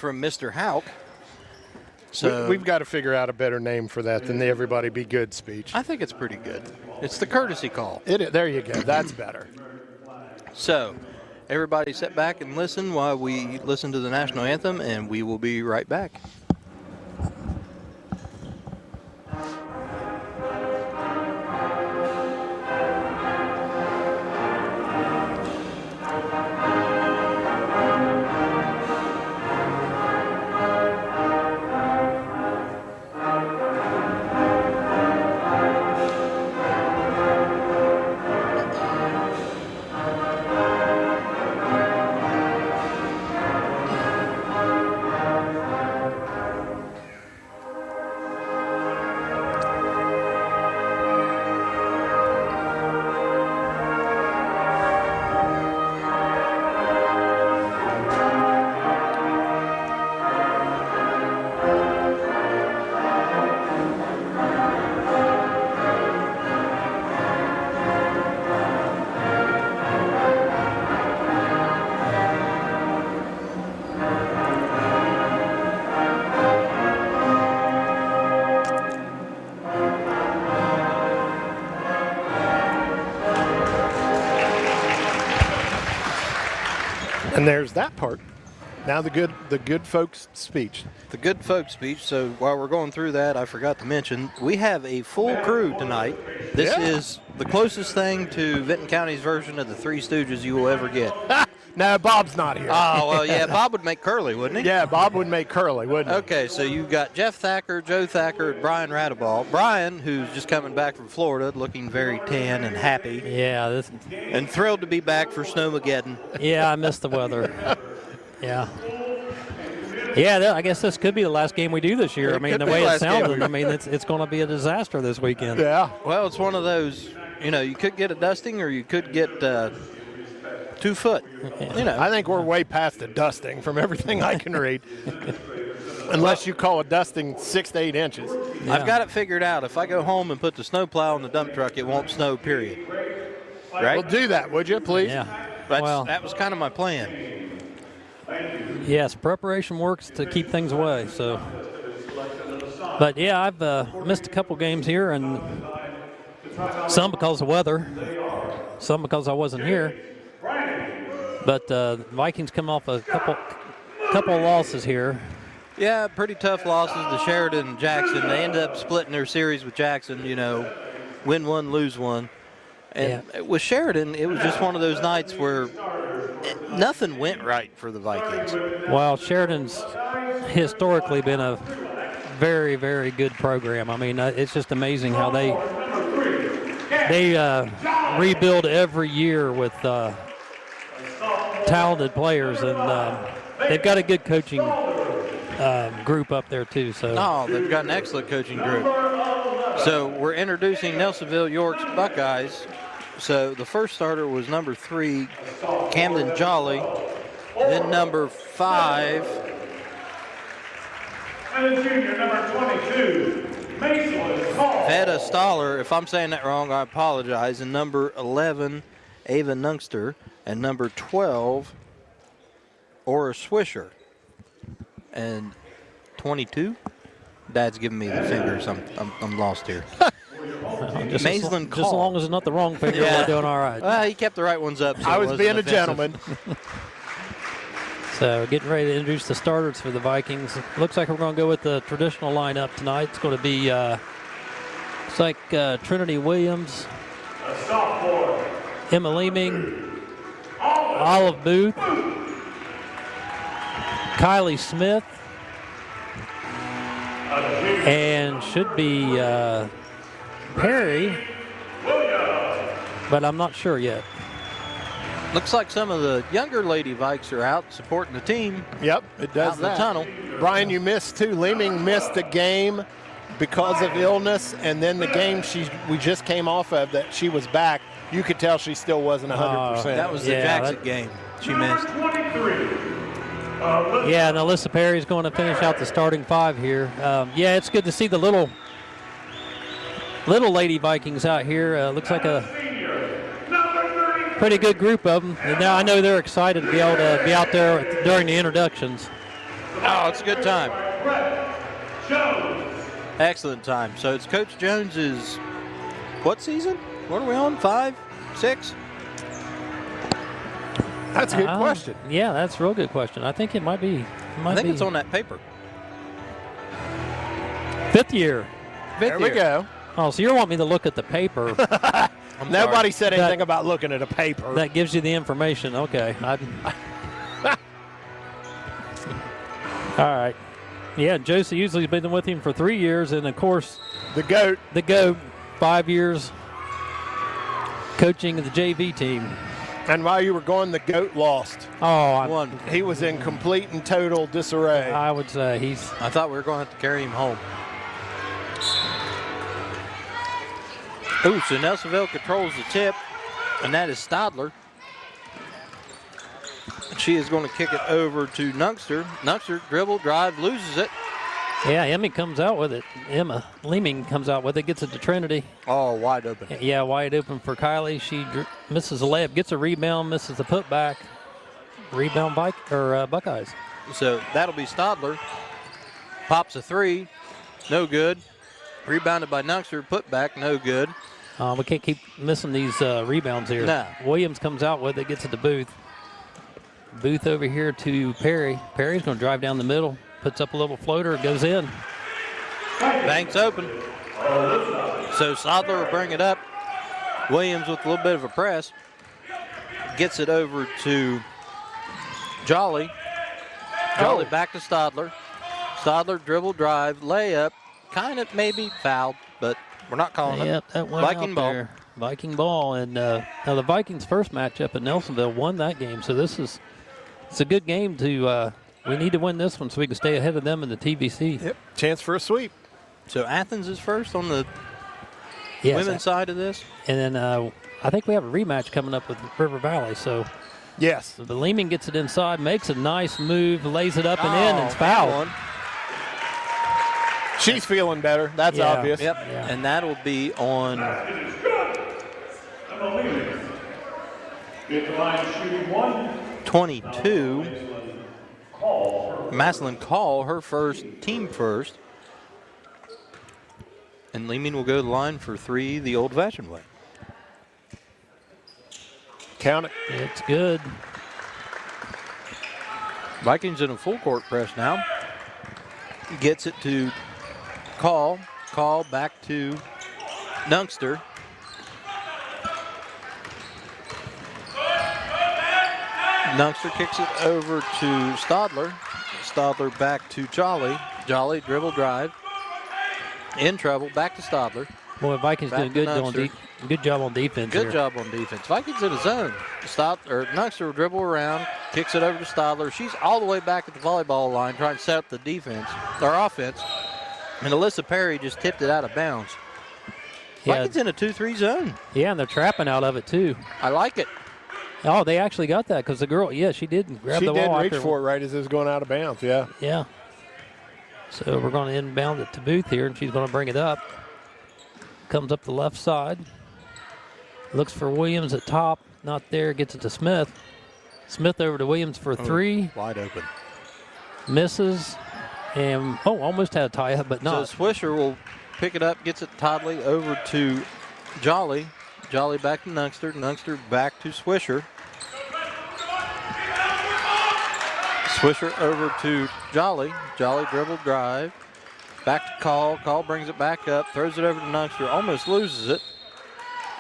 from Mr. Houck. So we've got to figure out a better name for that than the everybody be good speech. I think it's pretty good. It's the courtesy call. There you go. That's better. So everybody sit back and listen while we listen to the national anthem, and we will be right back. And there's that part. Now the good folks speech. The good folks speech. So while we're going through that, I forgot to mention, we have a full crew tonight. This is the closest thing to Vinton County's version of the Three Stooges you will ever get. No, Bob's not here. Oh, well, yeah, Bob would make Curly, wouldn't he? Yeah, Bob would make Curly, wouldn't he? Okay, so you've got Jeff Thacker, Joe Thacker, and Brian Radeball. Brian, who's just coming back from Florida, looking very tan and happy. Yeah. And thrilled to be back for Snowmageddon. Yeah, I missed the weather. Yeah. Yeah, I guess this could be the last game we do this year. I mean, the way it sounded, I mean, it's going to be a disaster this weekend. Yeah. Well, it's one of those, you could get a dusting or you could get 2 foot. I think we're way past the dusting from everything I can read. Unless you call a dusting 6 to 8 inches. Yeah. I've got it figured out. If I go home and put the snow plow in the dump truck, it won't snow, period. Right? Well, do that, would you, please? Yeah. That was kind of my plan. Yes, preparation works to keep things away. So, but yeah, I've missed a couple games here, and some because of weather, some because I wasn't here. But the Vikings come off a couple of losses here. Yeah, pretty tough losses to Sheridan and Jackson. They ended up splitting their series with Jackson. Win one, lose one. And with Sheridan, it was just one of those nights where nothing went right for the Vikings. Well, Sheridan's historically been a very, very good program. I mean, it's just amazing how they rebuild every year with talented players, and they've got a good coaching group up there too. So they've got an excellent coaching group. So we're introducing Nelsonville-York's Buckeyes. So the first starter was number 3, Camden Jolly. Then number 5. And the junior, number 22, Veda Stoller. If I'm saying that wrong, I apologize. And number 11, Ava Nungster. And number 12, Aura Swisher. And 22? Dad's giving me the fingers. I'm lost here. Just as long as it's not the wrong finger, we're doing all right. Well, he kept the right ones up. So I was being a gentleman. So getting ready to introduce the starters for the Vikings. Looks like we're going to go with the traditional lineup tonight. It's going to be looks like Trinity Williams, Emma Leeming, Olive Booth, Kylie Smith, and should be Perry, but I'm not sure yet. Looks like some of the younger Lady Vikes are out supporting the team. Yep, it does out in the tunnel. Brian, you missed too. Leeming missed a game because of illness, and then the game we just came off of that she was back, you could tell she still wasn't 100%. That was the Jackson game she missed. Yeah, and Alyssa Perry's going to finish out the starting 5 here. Yeah, it's good to see the little Lady Vikings out here. Looks like a pretty good group of them. And now I know they're excited to be able to be out there during the introductions. Oh, it's a good time. Brett Jones. Excellent time. So it's Coach Jones's what season? What are we on? 5, 6? That's a good question. Yeah, that's a real good question. I think it might be. I think it's on that paper. 5th year. There we go. Oh, so you want me to look at the paper? Nobody said anything about looking at a paper. That gives you the information. Okay. All right. Yeah, Josie usually has been with him for 3 years, and of course, The GOAT. the GOAT, 5 years coaching the JV team. And while you were gone, the GOAT lost. Oh, He was in complete and total disarray. I would say he's. I thought we were going to have to carry him home. Ooh, so Nelsonville controls the tip, and that is Stadler. She is going to kick it over to Nungster. Nungster dribble, drive, loses it. Yeah, Emmy comes out with it. Emma Leeming comes out with it, gets it to Trinity. Oh, wide open. Yeah, wide open for Kylie. She misses a layup, gets a rebound, misses the putback. Rebound Buckeyes. So that'll be Stadler. Pops a 3, no good. Rebounded by Nungster, putback, no good. We can't keep missing these rebounds here. No. Williams comes out with it, gets it to Booth. Booth over here to Perry. Perry's going to drive down the middle, puts up a little floater, goes in. Banks open. So Stadler will bring it up. Williams with a little bit of a press. Gets it over to Jolly. Jolly back to Stadler. Stadler dribble, drive, layup. Kind of maybe fouled, but we're not calling it. Yep, that went Viking out ball. there. Viking ball. And now the Vikings' first matchup at Nelsonville won that game. So it's a good game to we need to win this one so we can stay ahead of them in the TVC. Yep. Chance for a sweep. So Athens is first on the Yes, women's side of this. And then I think we have a rematch coming up with River Valley. So Yes. the Leeming gets it inside, makes a nice move, lays it up and in, and it's Oh, fouled. one. She's feeling better. That's Yeah. obvious. Yep, Yeah. and that'll be on Get the line shooting 1. 22. Maslin Call, her first, team first. And Leeming will go to the line for 3 the old-fashioned way. Count it. It's good. Vikings in a full court press now. Gets it to Call. Call back to Nungster. Nungster kicks it over to Stadler. Stadler back to Jolly. Jolly dribble drive. In trouble. Back to Stadler. Boy, Vikings Back doing to Nungster. good job on defense Good here. job on defense. Vikings in a zone. Nungster will dribble around, kicks it over to Stadler. She's all the way back at the volleyball line trying to set up the defense, or offense. And Alyssa Perry just tipped it out of bounds. Yeah. Vikings in a 2-3 zone. Yeah, and they're trapping out of it, too. I like it. Oh, they actually got that because the girl, she did grab She the did ball. reach after- for it right as it was going out of bounds. Yeah. Yeah. So we're going to inbound it to Booth here, and she's going to bring it up. Comes up the left side. Looks for Williams at top. Not there. Gets it to Smith. Smith over to Williams for 3. Wide open. Misses. And, almost had a tie-up, but not. So Swisher will pick it up, gets it Toddley over to Jolly. Jolly back to Nungster. Nungster back to Swisher. Swisher over to Jolly. Jolly dribble drive. Back to Call. Call brings it back up. Throws it over to Nungster. Almost loses it.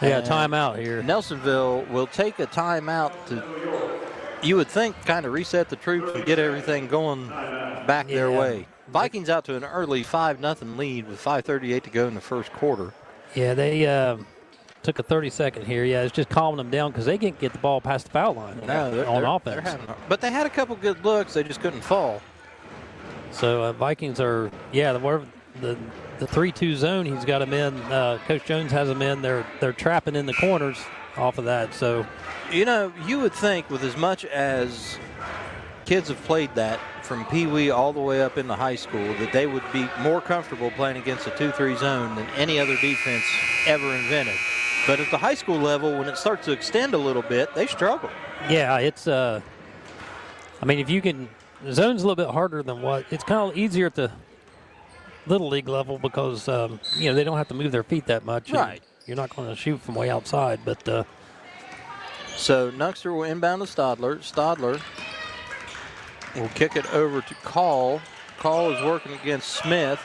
Yeah, And timeout here. Nelsonville will take a timeout to, you would think, kind of reset the troops and get everything going back their Yeah. way. Vikings out to an early 5-0 lead with 5:38 to go in the first quarter. Yeah, they took a 30-second here. Yeah, it's just calming them down because they can't get the ball past the foul line on offense. But they had a couple good looks. They just couldn't fall. So Vikings are, the 3-2 zone he's got them in. Coach Jones has them in. They're trapping in the corners off of that. So, You would think with as much as kids have played that from Pee Wee all the way up into high school that they would be more comfortable playing against a 2-3 zone than any other defense ever invented. But at the high school level, when it starts to extend a little bit, they struggle. yeah, it's if you can the zone's a little bit harder than what it's kind of easier at the little league level because they don't have to move their feet that much. Right. You're not going to shoot from way outside, but. So Nunkster will inbound to Stadler. Stadler will kick it over to Call. Call is working against Smith.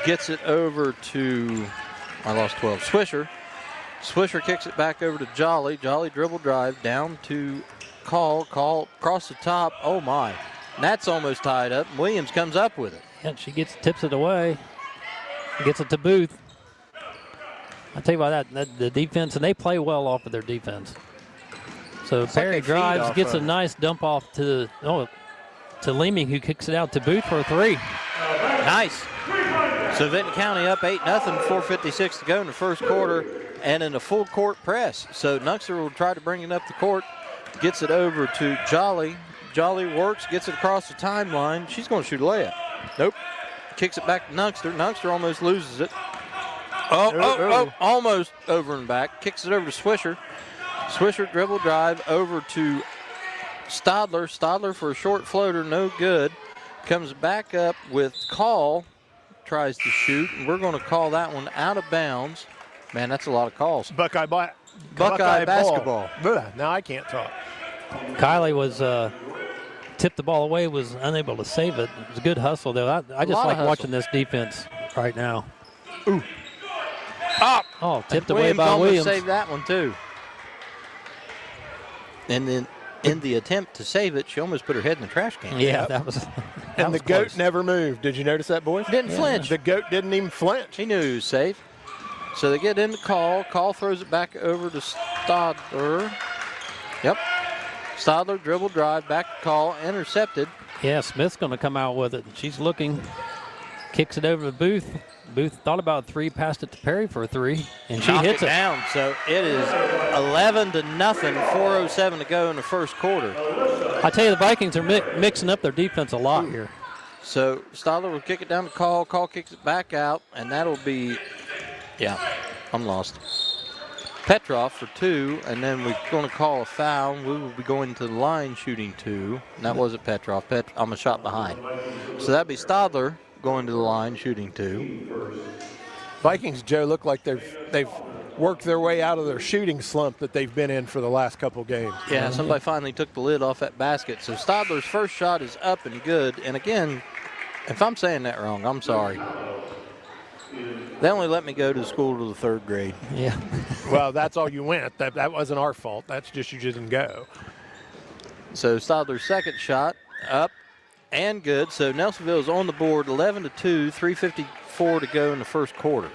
Gets it over to, I lost 12, Swisher. Swisher kicks it back over to Jolly. Jolly dribble drive down to Call. Call across the top. Oh, my. That's almost tied up. Williams comes up with it. Yeah, she tips it away. Gets it to Booth. I'll tell you about that the defense, and they play well off of their defense. So It's Perry like they feed drives, off gets a of it. nice dump off to Leeming, who kicks it out to Booth for a 3. Nice. So Vinton County up 8-0, 4:56 to go in the first quarter, and in a full court press. So Nunkster will try to bring it up the court, gets it over to Jolly. Jolly works, gets it across the timeline. She's going to shoot a layup. Nope. Kicks it back to Nunkster. Nunkster almost loses it. Almost over and back. Kicks it over to Swisher. Swisher dribble drive over to Stadler. Stadler for a short floater, no good. Comes back up with Call. Tries to shoot, and we're going to call that one out of bounds. Man, that's a lot of calls. Buckeye basketball. Ugh, now I can't talk. Kylie was tipped the ball away, was unable to save it. It was a good hustle, though. I just like watching this defense right now. Ooh. Oh, tipped away Williams by almost Williams. saved that one, too. And then in the attempt to save it, she almost put her head in the trash can. Yeah, that was. And the goat never moved. Did you notice that, boys? Didn't flinch. The goat didn't even flinch. He knew he was safe. So they get into Call. Call throws it back over to Stadler. Yep. Stadler dribble drive, back to Call, intercepted. Yeah, Smith's going to come out with it. She's looking, kicks it over to Booth. Booth thought about 3, passed it to Perry for a 3, and she hits it down. So it is 11-0, 4:07 to go in the first quarter. I tell you, the Vikings are mixing up their defense a lot here. So Stadler will kick it down to Call. Call kicks it back out, and that'll be, I'm lost. Petrov for 2, and then we're going to call a foul. We will be going to the line shooting 2. And that wasn't Petrov. I'm a shot behind. So that'd be Stadler going to the line shooting 2. Vikings, Joe, look like they've worked their way out of their shooting slump that they've been in for the last couple games. Yeah, somebody finally took the lid off that basket. So Stadler's first shot is up and good. And again, if I'm saying that wrong, I'm sorry. They only let me go to school to the 3rd grade. Yeah. Well, that's all you went. That wasn't our fault. That's just you didn't go. So Stadler's second shot up and good. So Nelsonville is on the board, 11-2, 3:54 to go in the first quarter.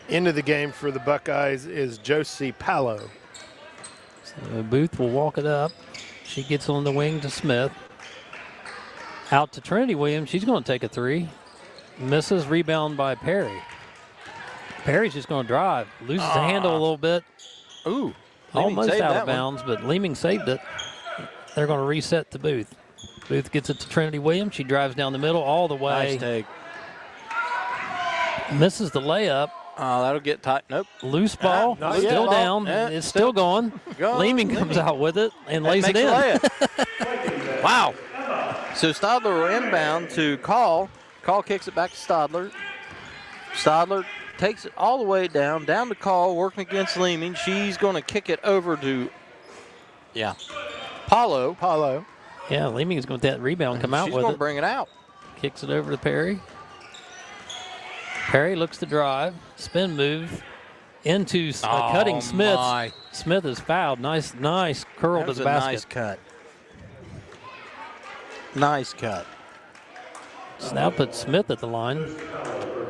Into the game for the Buckeyes is Josie Palo. So Booth will walk it up. She gets on the wing to Smith. Out to Trinity Williams. She's going to take a 3. Misses, rebound by Perry. Perry's just going to drive. Loses the handle a little bit. Ooh. Almost saved out that of one. bounds, but Leeming saved it. They're going to reset to Booth. Booth gets it to Trinity Williams. She drives down the middle all the way. Nice take. Misses the layup. Oh, that'll get tight. Nope. Loose ball. not Still yet. down. Yeah, It's still going. Leeming comes out with it and lays it makes in. a layup. Wow. So Stadler will inbound to Call. Call kicks it back to Stadler. Stadler takes it all the way down to Call, working against Leeming. She's going to kick it over to, Paulo. Yeah, Leeming is going to let that rebound come out She's with going it. to bring it out. Kicks it over to Perry. Perry looks to drive. Spin move into cutting Smith. My. Smith is fouled. Nice curl That to was the a basket. nice cut. Nice cut. So now put Smith at the line.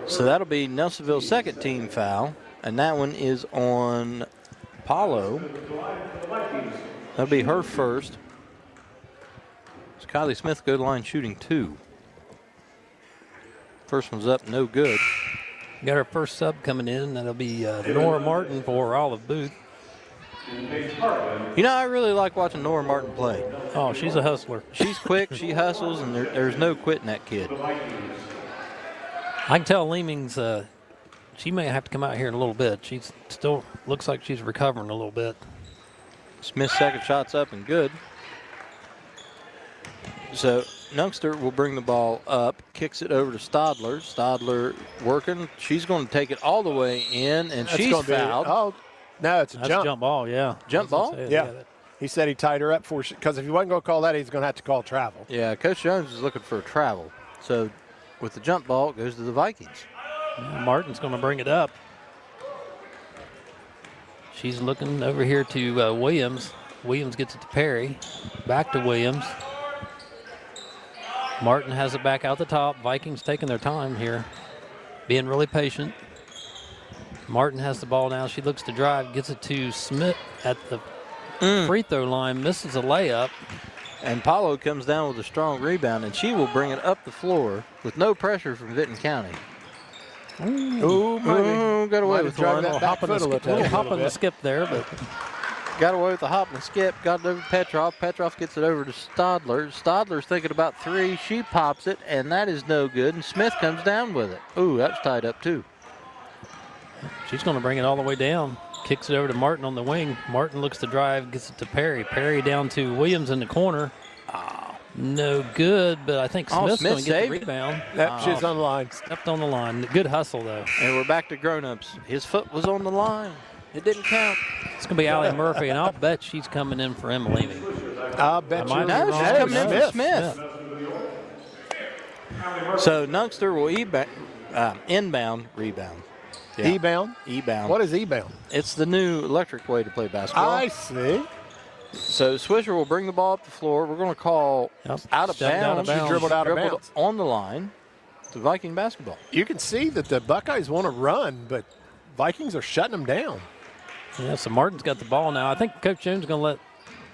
So that'll be Nelsonville's second team foul, and that one is on Paulo. That'll be her first. So Kylie Smith go to line shooting 2. First one's up, no good. Got our first sub coming in. That'll be Nora Martin for Olive Booth. You know, I really like watching Nora Martin play. Oh, she's a hustler. She's quick, she hustles, and there's no quitting that kid. I can tell Leeming's, she may have to come out here in a little bit. She's still looks like she's recovering a little bit. Smith's second shot's up and good. So Nungster will bring the ball up, kicks it over to Stadler. Stadler working. She's going to take it all the way in, and she's fouled. No, it's a That's jump. a jump ball, yeah. Jump ball? Yeah. He said he tied her up because if he wasn't going to call that, he's going to have to call travel. Yeah, Coach Jones is looking for a travel. So with the jump ball, it goes to the Vikings. Martin's going to bring it up. She's looking over here to Williams. Williams gets it to Perry. Back to Williams. Martin has it back out the top. Vikings taking their time here, being really patient. Martin has the ball now. She looks to drive, gets it to Smith at the free throw line, misses a layup. And Paulo comes down with a strong rebound, and she will bring it up the floor with no pressure from Vinton County. Ooh, got away with one. Little hop and the skip there, but got away with the hop and skip. Got it over to Petrov. Petrov gets it over to Stadler. Stadler's thinking about three. She pops it, and that is no good. And Smith comes down with it. Ooh, that's tied up too. She's going to bring it all the way down. Kicks it over to Martin on the wing. Martin looks to drive, gets it to Perry. Perry down to Williams in the corner. No good, but I think Smith's going to get the rebound. Yep, she's on the line. Stepped on the line. Good hustle, though. And we're back to grown-ups. His foot was on the line. It didn't count. It's going to be Allie Murphy, and I'll bet she's coming in for Emma Leaving. I'll bet you. No, she's coming in for Smith. So Nungster will inbound, rebound. Yeah. E-bound? E-bound. What is e-bound? It's the new electric way to play basketball. I see. So Swisher will bring the ball up the floor. We're going to call out of bounds. She dribbled out of bounds. On the line to Viking basketball. You can see that the Buckeyes want to run, but Vikings are shutting them down. Yeah, so Martin's got the ball now. I think Coach Jones is going to let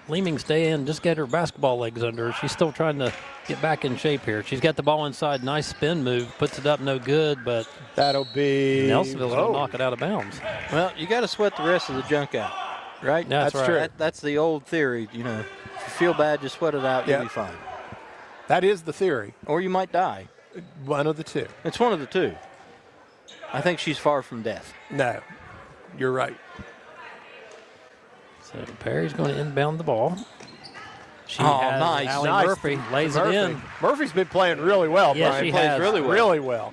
Leeming stay in, just get her basketball legs under her. She's still trying to get back in shape here. She's got the ball inside. Nice spin move. Puts it up, no good, but that'll be Nelsonville's going to knock it out of bounds. Well, you got to sweat the rest of the junk out, right? That's right. True. That's the old theory. You know, if you feel bad, just sweat it out. You'll be fine. That is the theory. Or you might die. One of the two. It's one of the two. I think she's far from death. No, you're right. So Perry's going to inbound the ball. She nice. Allie Nice. Murphy lays it in. Murphy's been playing really well, Yeah, Brian. she Plays has. really well.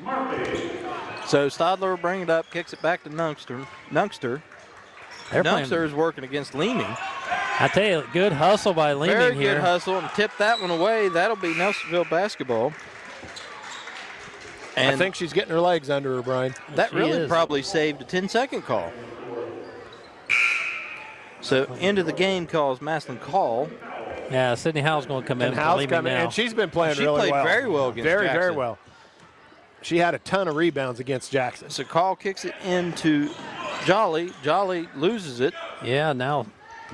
So Stadler will bring it up, kicks it back to Nungster. Nungster is working against Leeming. I tell you, good hustle by Leeming Very here. good hustle, and tip that one away. That'll be Nelsonville basketball. And I think she's getting her legs under her, Brian. that She really is. probably saved a 10-second call. So end of the game calls Maslin call. Yeah, Sydney Howe's going to come in And for Howe's Leeming coming, now. and she's been playing She really played well. very well against Very Jackson. well. She had a ton of rebounds against Jackson. So Call kicks it into Jolly. Jolly loses it. Yeah, now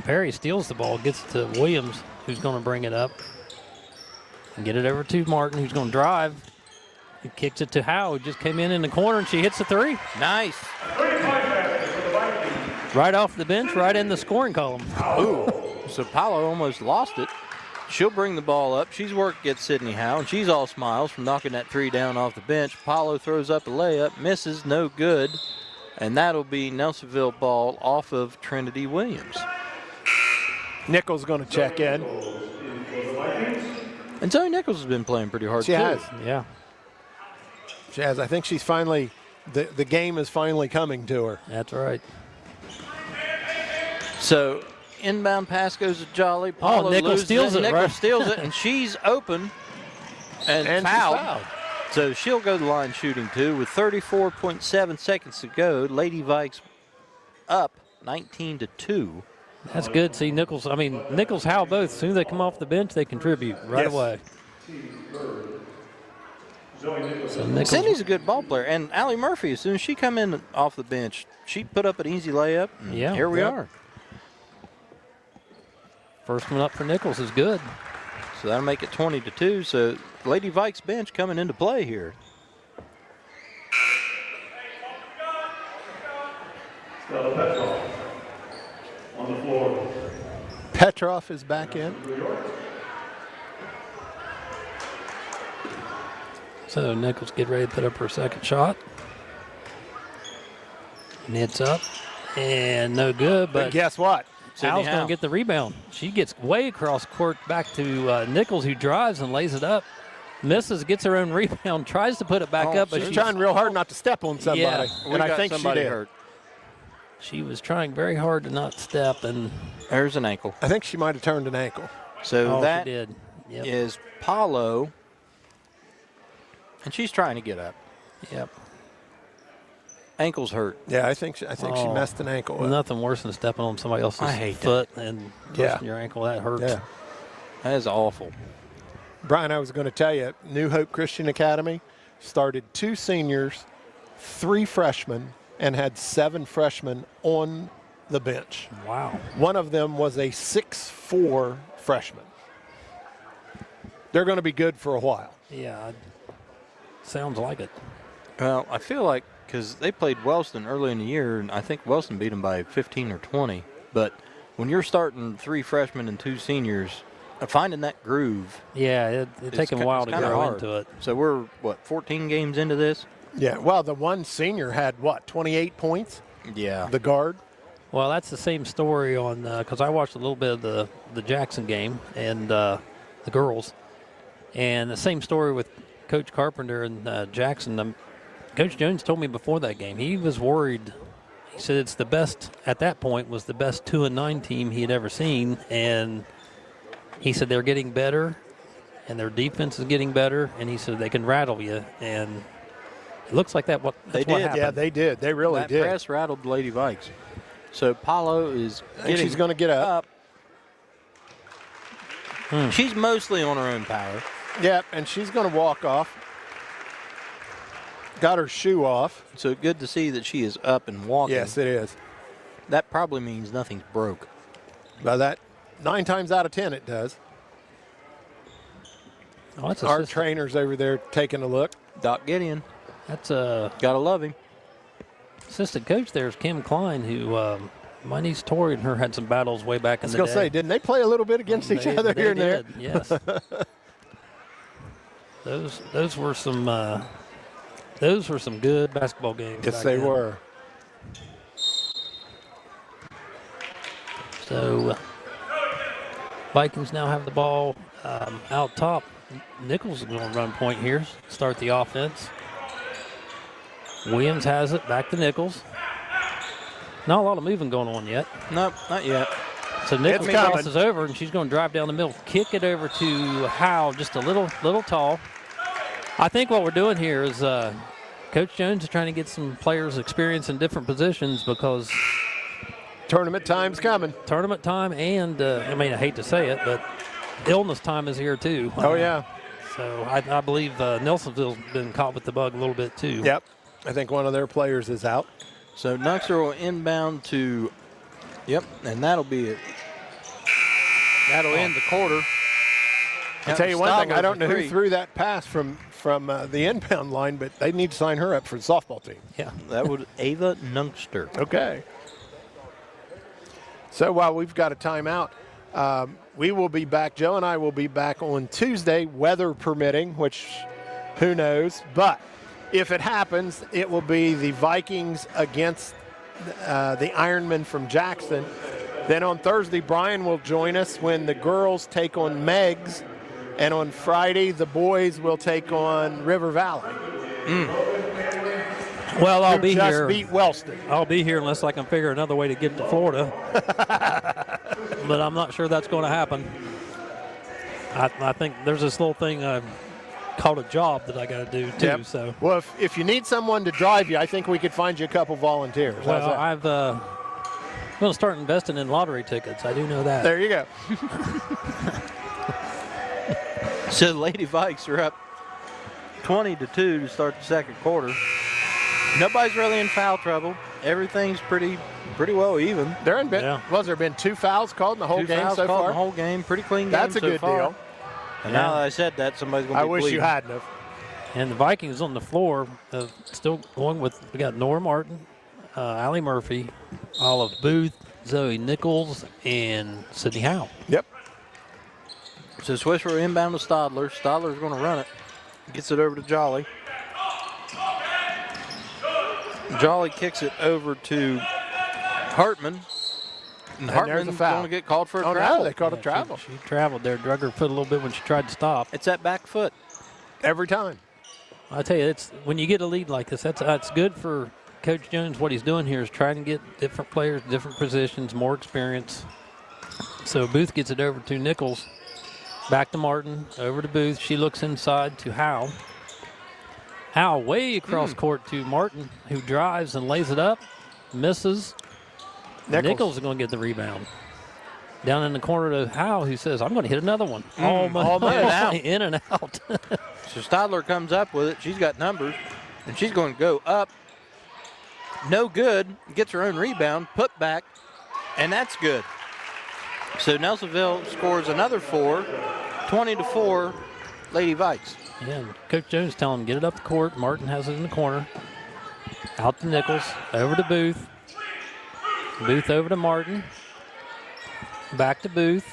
Perry steals the ball, gets it to Williams, who's going to bring it up. And get it over to Martin, who's going to drive. He kicks it to Howe, who just came in the corner, and she hits the three. Nice. Right off the bench, right in the scoring column. Ooh. So Paulo almost lost it. She'll bring the ball up. She's worked against Sydney Howe, and she's all smiles from knocking that three down off the bench. Paulo throws up a layup, misses, no good. And that'll be Nelsonville ball off of Trinity Williams. Nichols going to check in. And Zoe Nichols has been playing pretty hard, She too. has. Yeah. She has. I think she's finally, the game is finally coming to her. That's right. So inbound pass goes to Jolly. Paulo Nichols loses steals it, Nichols right? steals it, and she's open and she's fouled. So she'll go to the line shooting too with 34.7 seconds to go. Lady Vikes up 19-2. That's good. See, Nichols, Howe both. As soon as they come off the bench, they contribute right Yes. away. So Nichols, Sydney's a good ball player, and Allie Murphy, as soon as she come in off the bench, she put up an easy layup. And Yeah. here we Yep. are. first one up for Nichols is good. So that'll make it 20-2. So Lady Vikes bench coming into play here. Stella Petrov on the floor. Petrov is back in. So Nichols get ready to put up her second shot. And it's up. And no good, But but guess what? Hal's going Howe. to get the rebound. She gets way across court back to Nichols, who drives and lays it up. Misses, gets her own rebound, tries to put it back up, but She's trying real hard not to step on somebody. Yeah. And I think she did. hurt. she was trying very hard to not step, and There's an ankle. I think she might have turned an ankle. So she that did. Yep. is Paulo, and she's trying to get up. Yep. Ankle's hurt. Yeah, I think she messed an ankle up. Nothing worse than stepping on somebody else's I hate foot and Yeah. twisting your ankle. That hurts. Yeah. That is awful. Brian, I was going to tell you, New Hope Christian Academy started 2 seniors, 3 freshmen, and had 7 freshmen on the bench. Wow. One of them was a 6'4" freshman. They're going to be good for a while. Yeah. Sounds like it. Well, I feel like because they played Wellston early in the year, and I think Wellston beat them by 15 or 20. But when you're starting 3 freshmen and 2 seniors, finding that groove. Yeah, it takes a while to kinda grow hard. into it. So we're, 14 games into this? Yeah, well, the one senior had, 28 points? Yeah. The guard? Well, that's the same story on because I watched a little bit of the Jackson game and the girls, and the same story with Coach Carpenter and Jackson. Coach Jones told me before that game he was worried. He said it's the best at that point was the best 2-9 team he had ever seen, and he said they're getting better, and their defense is getting better, and he said they can rattle you, and it looks like that's what did. happened. Yeah, they did. They really that did. press rattled the Lady Vikes. So Paulo is And she's going to get up. She's mostly on her own power. Yep, and she's going to walk off. Got her shoe off. So good to see that she is up and walking. Yes, it is. That probably means nothing's broke. By that, 9 times out of 10 it does. Oh, that's Our assistant. trainer's over there taking a look. Doc Gideon, That's gotta love him. assistant coach there is Kim Klein, who my niece Tori and her had some battles way back I in was the going day. to say, didn't they play a little bit against each other They here and there? did, yes. those were some good basketball games. Yes, back they then. were. So Vikings now have the ball out top. Nichols is going to run point here, start the offense. Williams has it, back to Nichols. Not a lot of moving going on yet. Nope, not yet. So Nichols coming. crosses over, and she's going to drive down the middle, kick it over to Howe, just a little tall. I think what we're doing here is Coach Jones is trying to get some players experience in different positions because Tournament time's coming. tournament time and, I hate to say it, but illness time is here too. Oh, yeah. So I believe Nelsonville's been caught with the bug a little bit too. Yep. I think one of their players is out. So Nuxer will inbound to, and that'll be it. That'll end the quarter. I'll tell you one thing, I don't know who three. threw that pass from the inbound line, but they need to sign her up for the softball team. Yeah. That was Ava Nungster. Okay. So while we've got a timeout, we will be back. Joe and I will be back on Tuesday, weather permitting, which who knows. But if it happens, it will be the Vikings against the Ironmen from Jackson. Then on Thursday, Brian will join us when the girls take on Meggs. And on Friday, the boys will take on River Valley. Well, I'll Who be just here. beat Wellston. I'll be here unless I can figure another way to get to Florida. But I'm not sure that's going to happen. I think there's this little thing called a job that I got to do too. Yep. So, Well, if you need someone to drive you, I think we could find you a couple volunteers. How's well, that? I'm going to start investing in lottery tickets. I do know that. There you go. So the Lady Vikes are up 20-2 to start the second quarter. Nobody's really in foul trouble. Everything's pretty well even. There ain't been, Yeah. there been 2 fouls called in the whole 2 game fouls so called in far? the whole game. Pretty clean game That's a so good far. deal. And now that I said that, somebody's going to I be wish bleeding. you hadn't have. And the Vikings on the floor, still going with, we got Nora Martin, Allie Murphy, Olive Booth, Zoe Nichols, and Sydney Howe. Yep. So Swisher inbound to Stadler. Stadler's going to run it. Gets it over to Jolly. Jolly kicks it over to Hartman. And there's a Hartman's foul. going to get called for a Oh, travel. no, they called a travel. She traveled there, drug her foot a little bit when she tried to stop. It's that back foot. Every time. I tell you, it's when you get a lead like this, that's good for Coach Jones. What he's doing here is trying to get different players, different positions, more experience. So Booth gets it over to Nichols. Back to Martin, over to Booth. She looks inside to Howe. Howe way across court to Martin, who drives and lays it up, misses. Nichols is going to get the rebound. Down in the corner to Howe, who says, I'm going to hit another one. Almost In and out. So Stadler comes up with it. She's got numbers, and she's going to go up. No good. Gets her own rebound, put back, and that's good. So Nelsonville scores another 4, 20-4, Lady Vikes. Yeah, and Coach Jones telling him, get it up the court. Martin has it in the corner. Out to Nichols, over to Booth. Booth over to Martin. Back to Booth.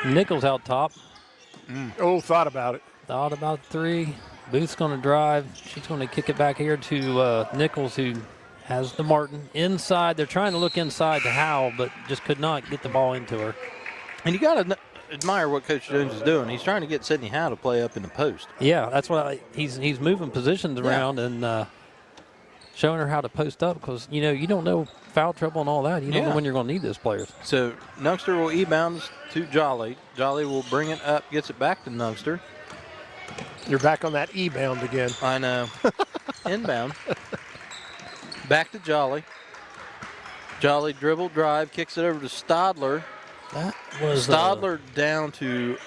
Nichols out top. Oh, thought about it. Thought about 3. Booth's going to drive. She's going to kick it back here to Nichols, who has the Martin. Inside, they're trying to look inside to Howe, but just could not get the ball into her. And you got to admire what Coach Jones is doing. He's trying to get Sydney Howe to play up in the post. Yeah, that's what he's moving positions around and showing her how to post up because, you don't know foul trouble and all that. You don't know when you're going to need those players. So Nungster will e-bounds to Jolly. Jolly will bring it up, gets it back to Nungster. You're back on that e-bound again. I know. Inbound. Back to Jolly. Jolly dribble drive, kicks it over to Stadler. That was Stadler down to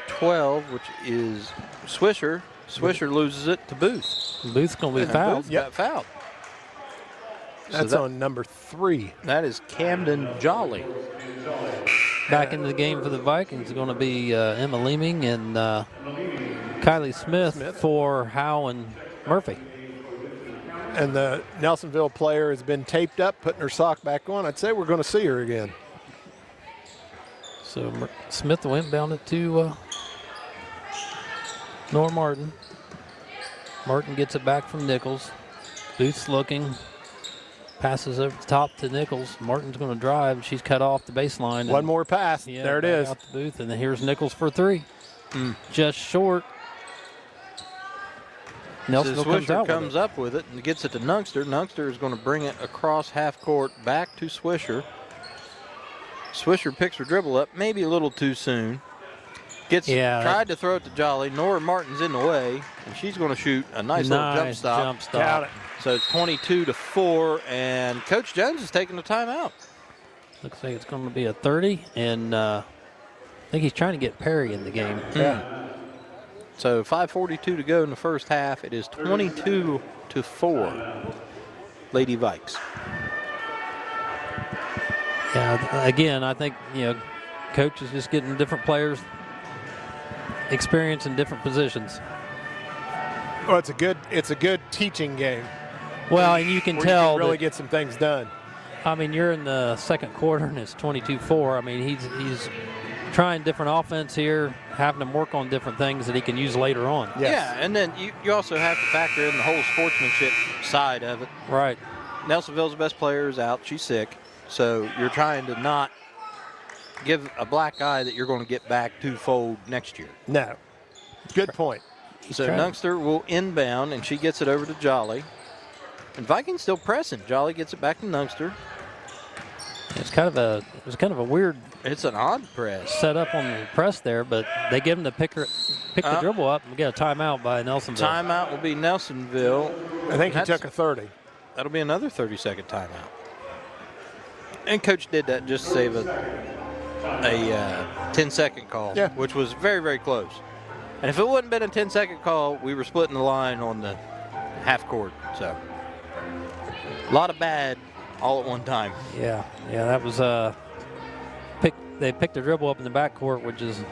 12, which is Swisher. Swisher loses it to Booth. Booth's going to be fouled. Booth got fouled. That's on number 3. That is Camden Jolly. Back into the game for the Vikings is going to be Emma Leeming and Kylie Smith for Howe and Murphy. And the Nelsonville player has been taped up, putting her sock back on. I'd say we're going to see her again. So Smith will inbound it to Nora Martin. Martin gets it back from Nichols. Booth's looking. Passes over the top to Nichols. Martin's going to drive. She's cut off the baseline. One more pass. Yeah, there it back is. out to Booth, and then here's Nichols for 3. Just short. Nelson So Swisher comes with up with it and gets it to Nungster. Nungster is going to bring it across half court back to Swisher. Swisher picks her dribble up, maybe a little too soon. Tried to throw it to Jolly. Nora Martin's in the way, and she's going to shoot a nice little jump stop. Count it. So it's 22-4, and Coach Jones is taking the timeout. Looks like it's going to be a 30, and I think he's trying to get Perry in the game. Yeah. So 5:42 to go in the first half. It is 22-4, Lady Vikes. Yeah, again, I think, Coach is just getting different players experience in different positions. Well, it's a good teaching game. Well, and you can where tell you can really that, get some things done. I mean, you're in the second quarter and it's 22-4. I mean, he's trying different offense here, having them work on different things that he can use later on. Yes. Yeah, and then you also have to factor in the whole sportsmanship side of it. Right. Nelsonville's best player is out. She's sick. So you're trying to not give a black eye that you're going to get back twofold next year. No. Good point. So Nungster will inbound, and she gets it over to Jolly. And Vikings still pressing. Jolly gets it back to Nungster. It was kind of a weird It's an odd press. setup on the press there, but they give him to pick the dribble up and get a timeout by Nelsonville. Timeout will be Nelsonville. I think he took a 30. That'll be another 30-second timeout. And Coach did that just to save a 10-second call, which was very, very close. And if it wouldn't been a 10-second call, we were splitting the line on the half court. So a lot of bad all at one time. Yeah, that was they picked the dribble up in the backcourt, which is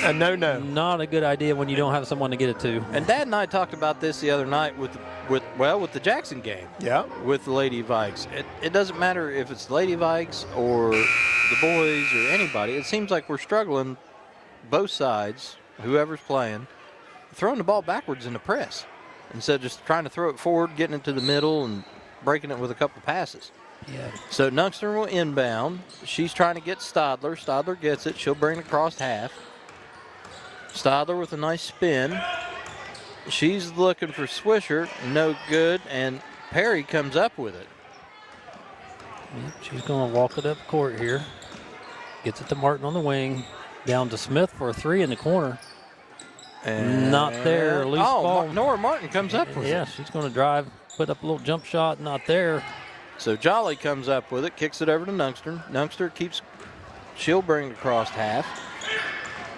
a no-no. Not a good idea when you don't have someone to get it to. And Dad and I talked about this the other night with the Jackson game. Yeah. With the Lady Vikes. It doesn't matter if it's the Lady Vikes or the boys or anybody. It seems like we're struggling both sides, whoever's playing, throwing the ball backwards in the press instead of just trying to throw it forward, getting it to the middle, and breaking it with a couple passes. Yeah. So Nungster will inbound. She's trying to get Stadler. Stadler gets it. She'll bring it across half. Stadler with a nice spin. She's looking for Swisher. No good. And Perry comes up with it. Yep, she's going to walk it up court here. Gets it to Martin on the wing. Down to Smith for a 3 in the corner. And not there. Loose ball. Nora Martin comes up with it. Yeah, she's going to drive, put up a little jump shot. Not there. So Jolly comes up with it, kicks it over to Nungster. Nungster she'll bring it across half.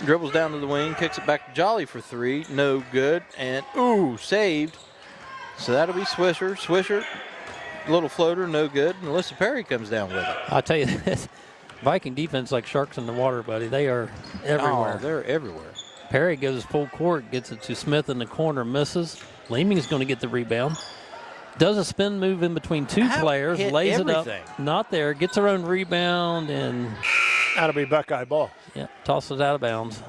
Dribbles down to the wing, kicks it back to Jolly for 3. No good. And, ooh, saved. So that'll be Swisher. Swisher, little floater, no good. And Alyssa Perry comes down with it. I'll tell you this. Viking defense like sharks in the water, buddy. They are everywhere. Oh, they're everywhere. Perry goes full court, gets it to Smith in the corner, misses. Leeming's going to get the rebound. Does a spin move in between two players, lays it up. Not there, gets her own rebound, and that'll be Buckeye ball. Yeah, tosses out of bounds.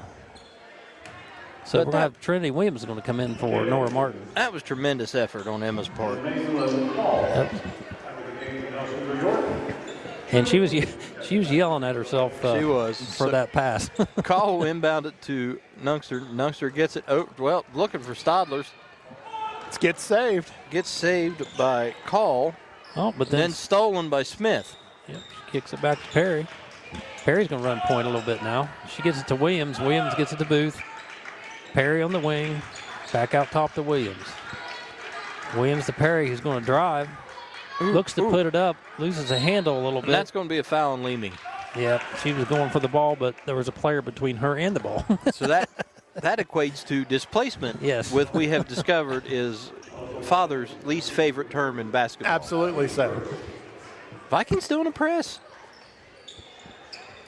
So we're going to have Trinity Williams going to come in for Nora Martin. That was tremendous effort on Emma's part. Yep. And she was yelling at herself. She was for that pass. Call inbounded to Nungster. Nungster gets it. Looking for Stadler's. It gets saved. Gets saved by Call. Oh, but then stolen by Smith. Yep, she kicks it back to Perry. Perry's going to run point a little bit now. She gets it to Williams. Williams gets it to Booth. Perry on the wing. Back out top to Williams. Williams to Perry, who's going to drive. Looks to put it up, loses a handle a little bit. And that's going to be a foul on Leeming. Yeah, she was going for the ball, but there was a player between her and the ball. So that equates to displacement. Yes. With we have discovered is father's least favorite term in basketball. Absolutely so. Vikings doing a press.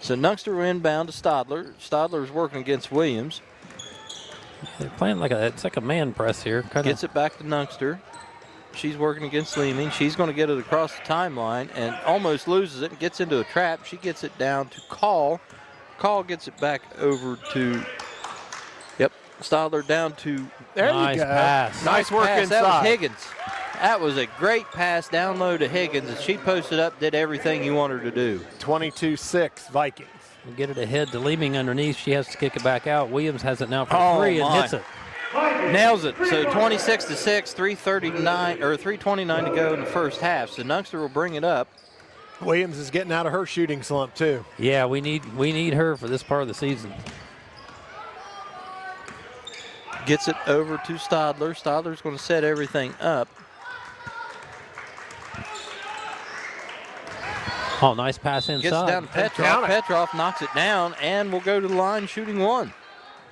So Nungster will inbound to Stadler. Stadler's working against Williams. They're playing it's like a man press here. Gets it back to Nungster. She's working against Leeming. She's going to get it across the timeline and almost loses it and gets into a trap. She gets it down to Call. Call gets it back over to, Stadler down to. There nice you go. Pass. Nice work pass. inside. That was Higgins. That was a great pass down low to Higgins, and she posted up, did everything you want her to do. 22-6 Vikings. We get it ahead to Leeming underneath. She has to kick it back out. Williams has it now for 3 and hits it. Nails it. So 26-6, 3:29 to go in the first half. So Nungster will bring it up. Williams is getting out of her shooting slump too. Yeah, we need her for this part of the season. Gets it over to Stadler. Stadler's going to set everything up. Oh, nice pass inside. Gets it down to Petrov. Petrov knocks it down and will go to the line shooting 1.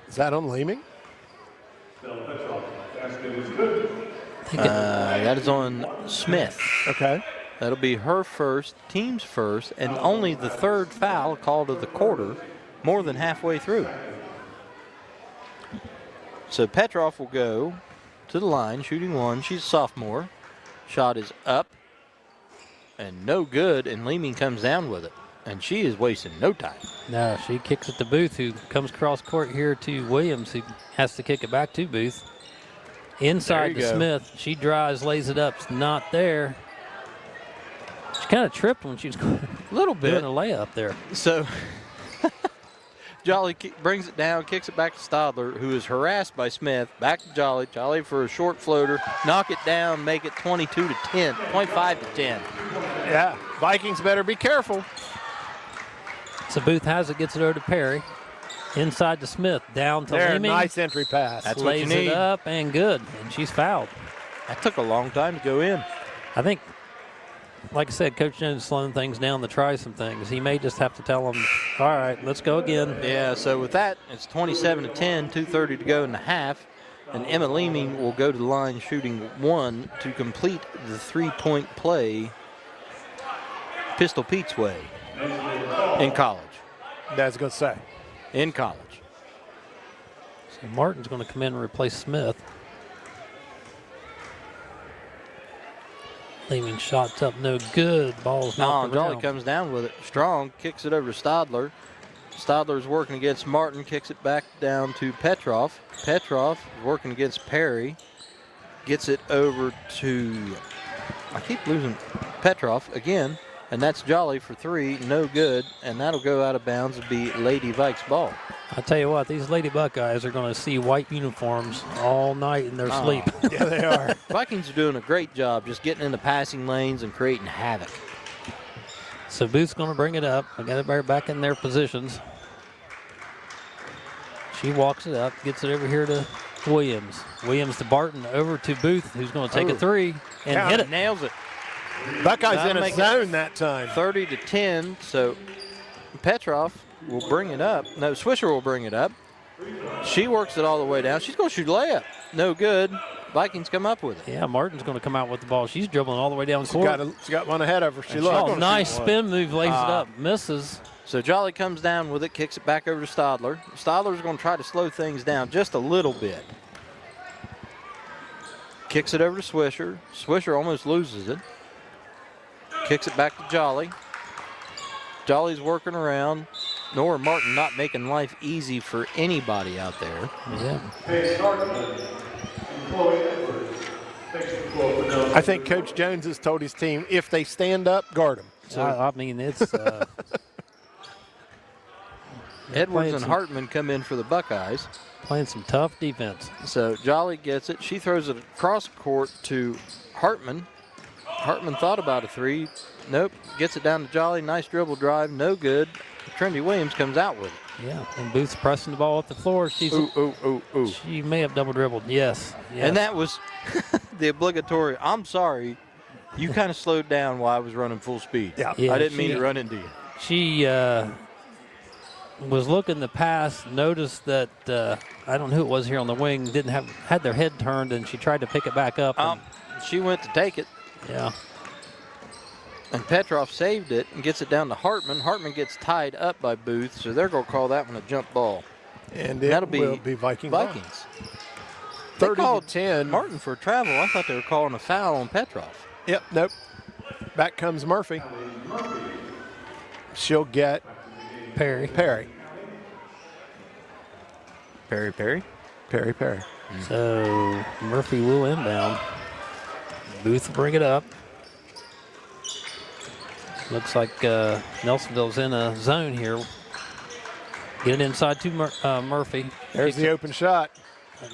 Is that on Leeming? That is on Smith. Okay. That'll be her first, team's first, and only the third foul called of the quarter, more than halfway through. So Petrov will go to the line, shooting 1. She's a sophomore. Shot is up and no good, and Leeming comes down with it. And she is wasting no time. No, she kicks it to Booth, who comes cross court here to Williams, who has to kick it back to Booth. Inside to Smith. She drives, lays it up. It's not there. She kind of tripped when she was doing a layup there. So Jolly brings it down, kicks it back to Stadler, who is harassed by Smith. Back to Jolly. Jolly for a short floater. Knock it down, make it 22-10, 25-10. Yeah, Vikings better be careful. So Booth has it, gets it over to Perry. Inside to Smith, down to Leeming. Nice entry pass. That's what you need. Lays it up and good, and she's fouled. That took a long time to go in. I think, like I said, Coach Jones is slowing things down to try some things. He may just have to tell them, all right, let's go again. Yeah, so with that, it's 27-10, 2:30 to go in the half. And Emma Leeming will go to the line shooting 1 to complete the three-point play Pistol Pete's way in college. That's going to say. In college. So Martin's going to come in and replace Smith. Leeming shots up, no good. Ball's knocked around. Jolly comes down with it. Strong kicks it over to Stadler. Stadler's working against Martin, kicks it back down to Petrov. Petrov is working against Perry. Gets it over to, I keep losing Petrov again. And that's Jolly for 3, no good. And that'll go out of bounds and be Lady Vikes ball. I tell you what, these Lady Buckeyes are going to see white uniforms all night in their sleep. Yeah, they are. Vikings are doing a great job just getting in the passing lanes and creating havoc. So Booth's going to bring it up. I got it back in their positions. She walks it up, gets it over here to Williams. Williams to Barton, over to Booth, who's going to take a 3 and hit it. Nails it. Buckeyes in a zone that time. 30-10, so Petroff will bring it up. No, Swisher will bring it up. She works it all the way down. She's going to shoot a layup. No good. Vikings come up with it. Yeah, Martin's going to come out with the ball. She's dribbling all the way down the court. She got one ahead of her. She Oh, nice spin move, lays it up. Misses. So Jolly comes down with it, kicks it back over to Stadler. Stadler's going to try to slow things down just a little bit. Kicks it over to Swisher. Swisher almost loses it. Kicks it back to Jolly. Jolly's working around. Nora Martin not making life easy for anybody out there. Yeah. I think Coach Jones has told his team, if they stand up, guard them. So I mean, it's Edwards and Hartman come in for the Buckeyes. playing some tough defense. So Jolly gets it. She throws it across court to Hartman. Hartman thought about a 3. Nope. Gets it down to Jolly. Nice dribble drive. No good. Trendy Williams comes out with it. Yeah, and Booth's pressing the ball at the floor. She's Ooh. She may have double dribbled. Yes. And that was the obligatory. I'm sorry. You kind of slowed down while I was running full speed. Yeah. I didn't mean to run into you. She was looking to pass, noticed that I don't know who it was here on the wing, had their head turned, and she tried to pick it back up. She went to take it. Yeah. And Petroff saved it and gets it down to Hartman. Hartman gets tied up by Booth, so they're going to call that one a jump ball. And that'll be Vikings. 30-10. Martin for travel. I thought they were calling a foul on Petroff. Yep, nope. Back comes Murphy. She'll get Perry. Perry. So Murphy will inbound. Booth will bring it up. Looks like Nelsonville's in a zone here. Get it inside to Murphy. There's the open shot.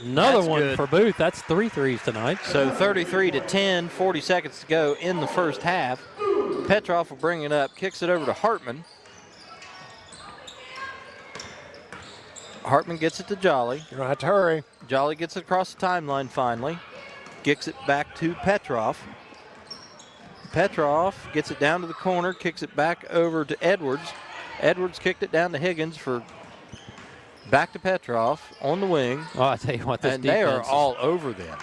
Another That's one good. for Booth. That's 3 threes tonight. So 33-10, 40 seconds to go in the first half. Petroff will bring it up, kicks it over to Hartman. Hartman gets it to Jolly. You don't have to hurry. Jolly gets it across the timeline finally. Kicks it back to Petroff. Petroff gets it down to the corner, kicks it back over to Edwards. Edwards kicked it down to Higgins for back to Petroff on the wing. Oh, I tell you what, this and defense they are all over them.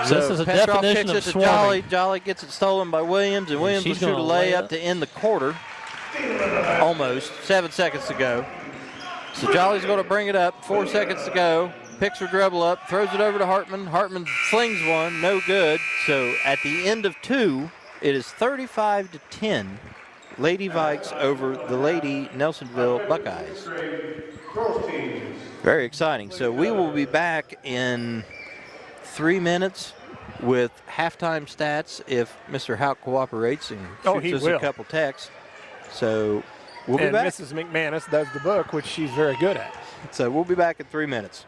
This is a Petroff definition kicks of it to swarming. Jolly. Jolly gets it stolen by Williams, and Williams will she's shoot a gonna lay layup it. to end the quarter. Almost 7 seconds to go. So Jolly's going to bring it up. 4 seconds to go. Picks her dribble up, throws it over to Hartman. Hartman flings one, no good. So at the end of 2, it is 35-10. Lady Vikes over the Lady Nelsonville Buckeyes. Very exciting. So we will be back in 3 minutes with halftime stats if Mr. Houck cooperates and shoots us a couple texts. So we'll be back. Mrs. McManus does the book, which she's very good at. So we'll be back in 3 minutes.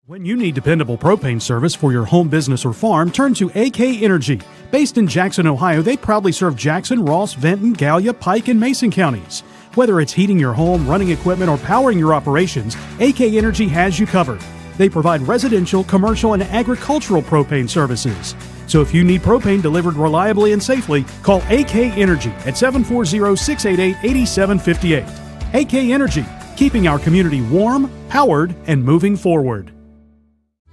When you need dependable propane service for your home, business, or farm, turn to AK Energy. Based in Jackson, Ohio, they proudly serve Jackson, Ross, Vinton, Gallia, Pike, and Mason counties. Whether it's heating your home, running equipment, or powering your operations, AK Energy has you covered. They provide residential, commercial, and agricultural propane services. So if you need propane delivered reliably and safely, call AK Energy at 740-688-8758. AK Energy, keeping our community warm, powered, and moving forward.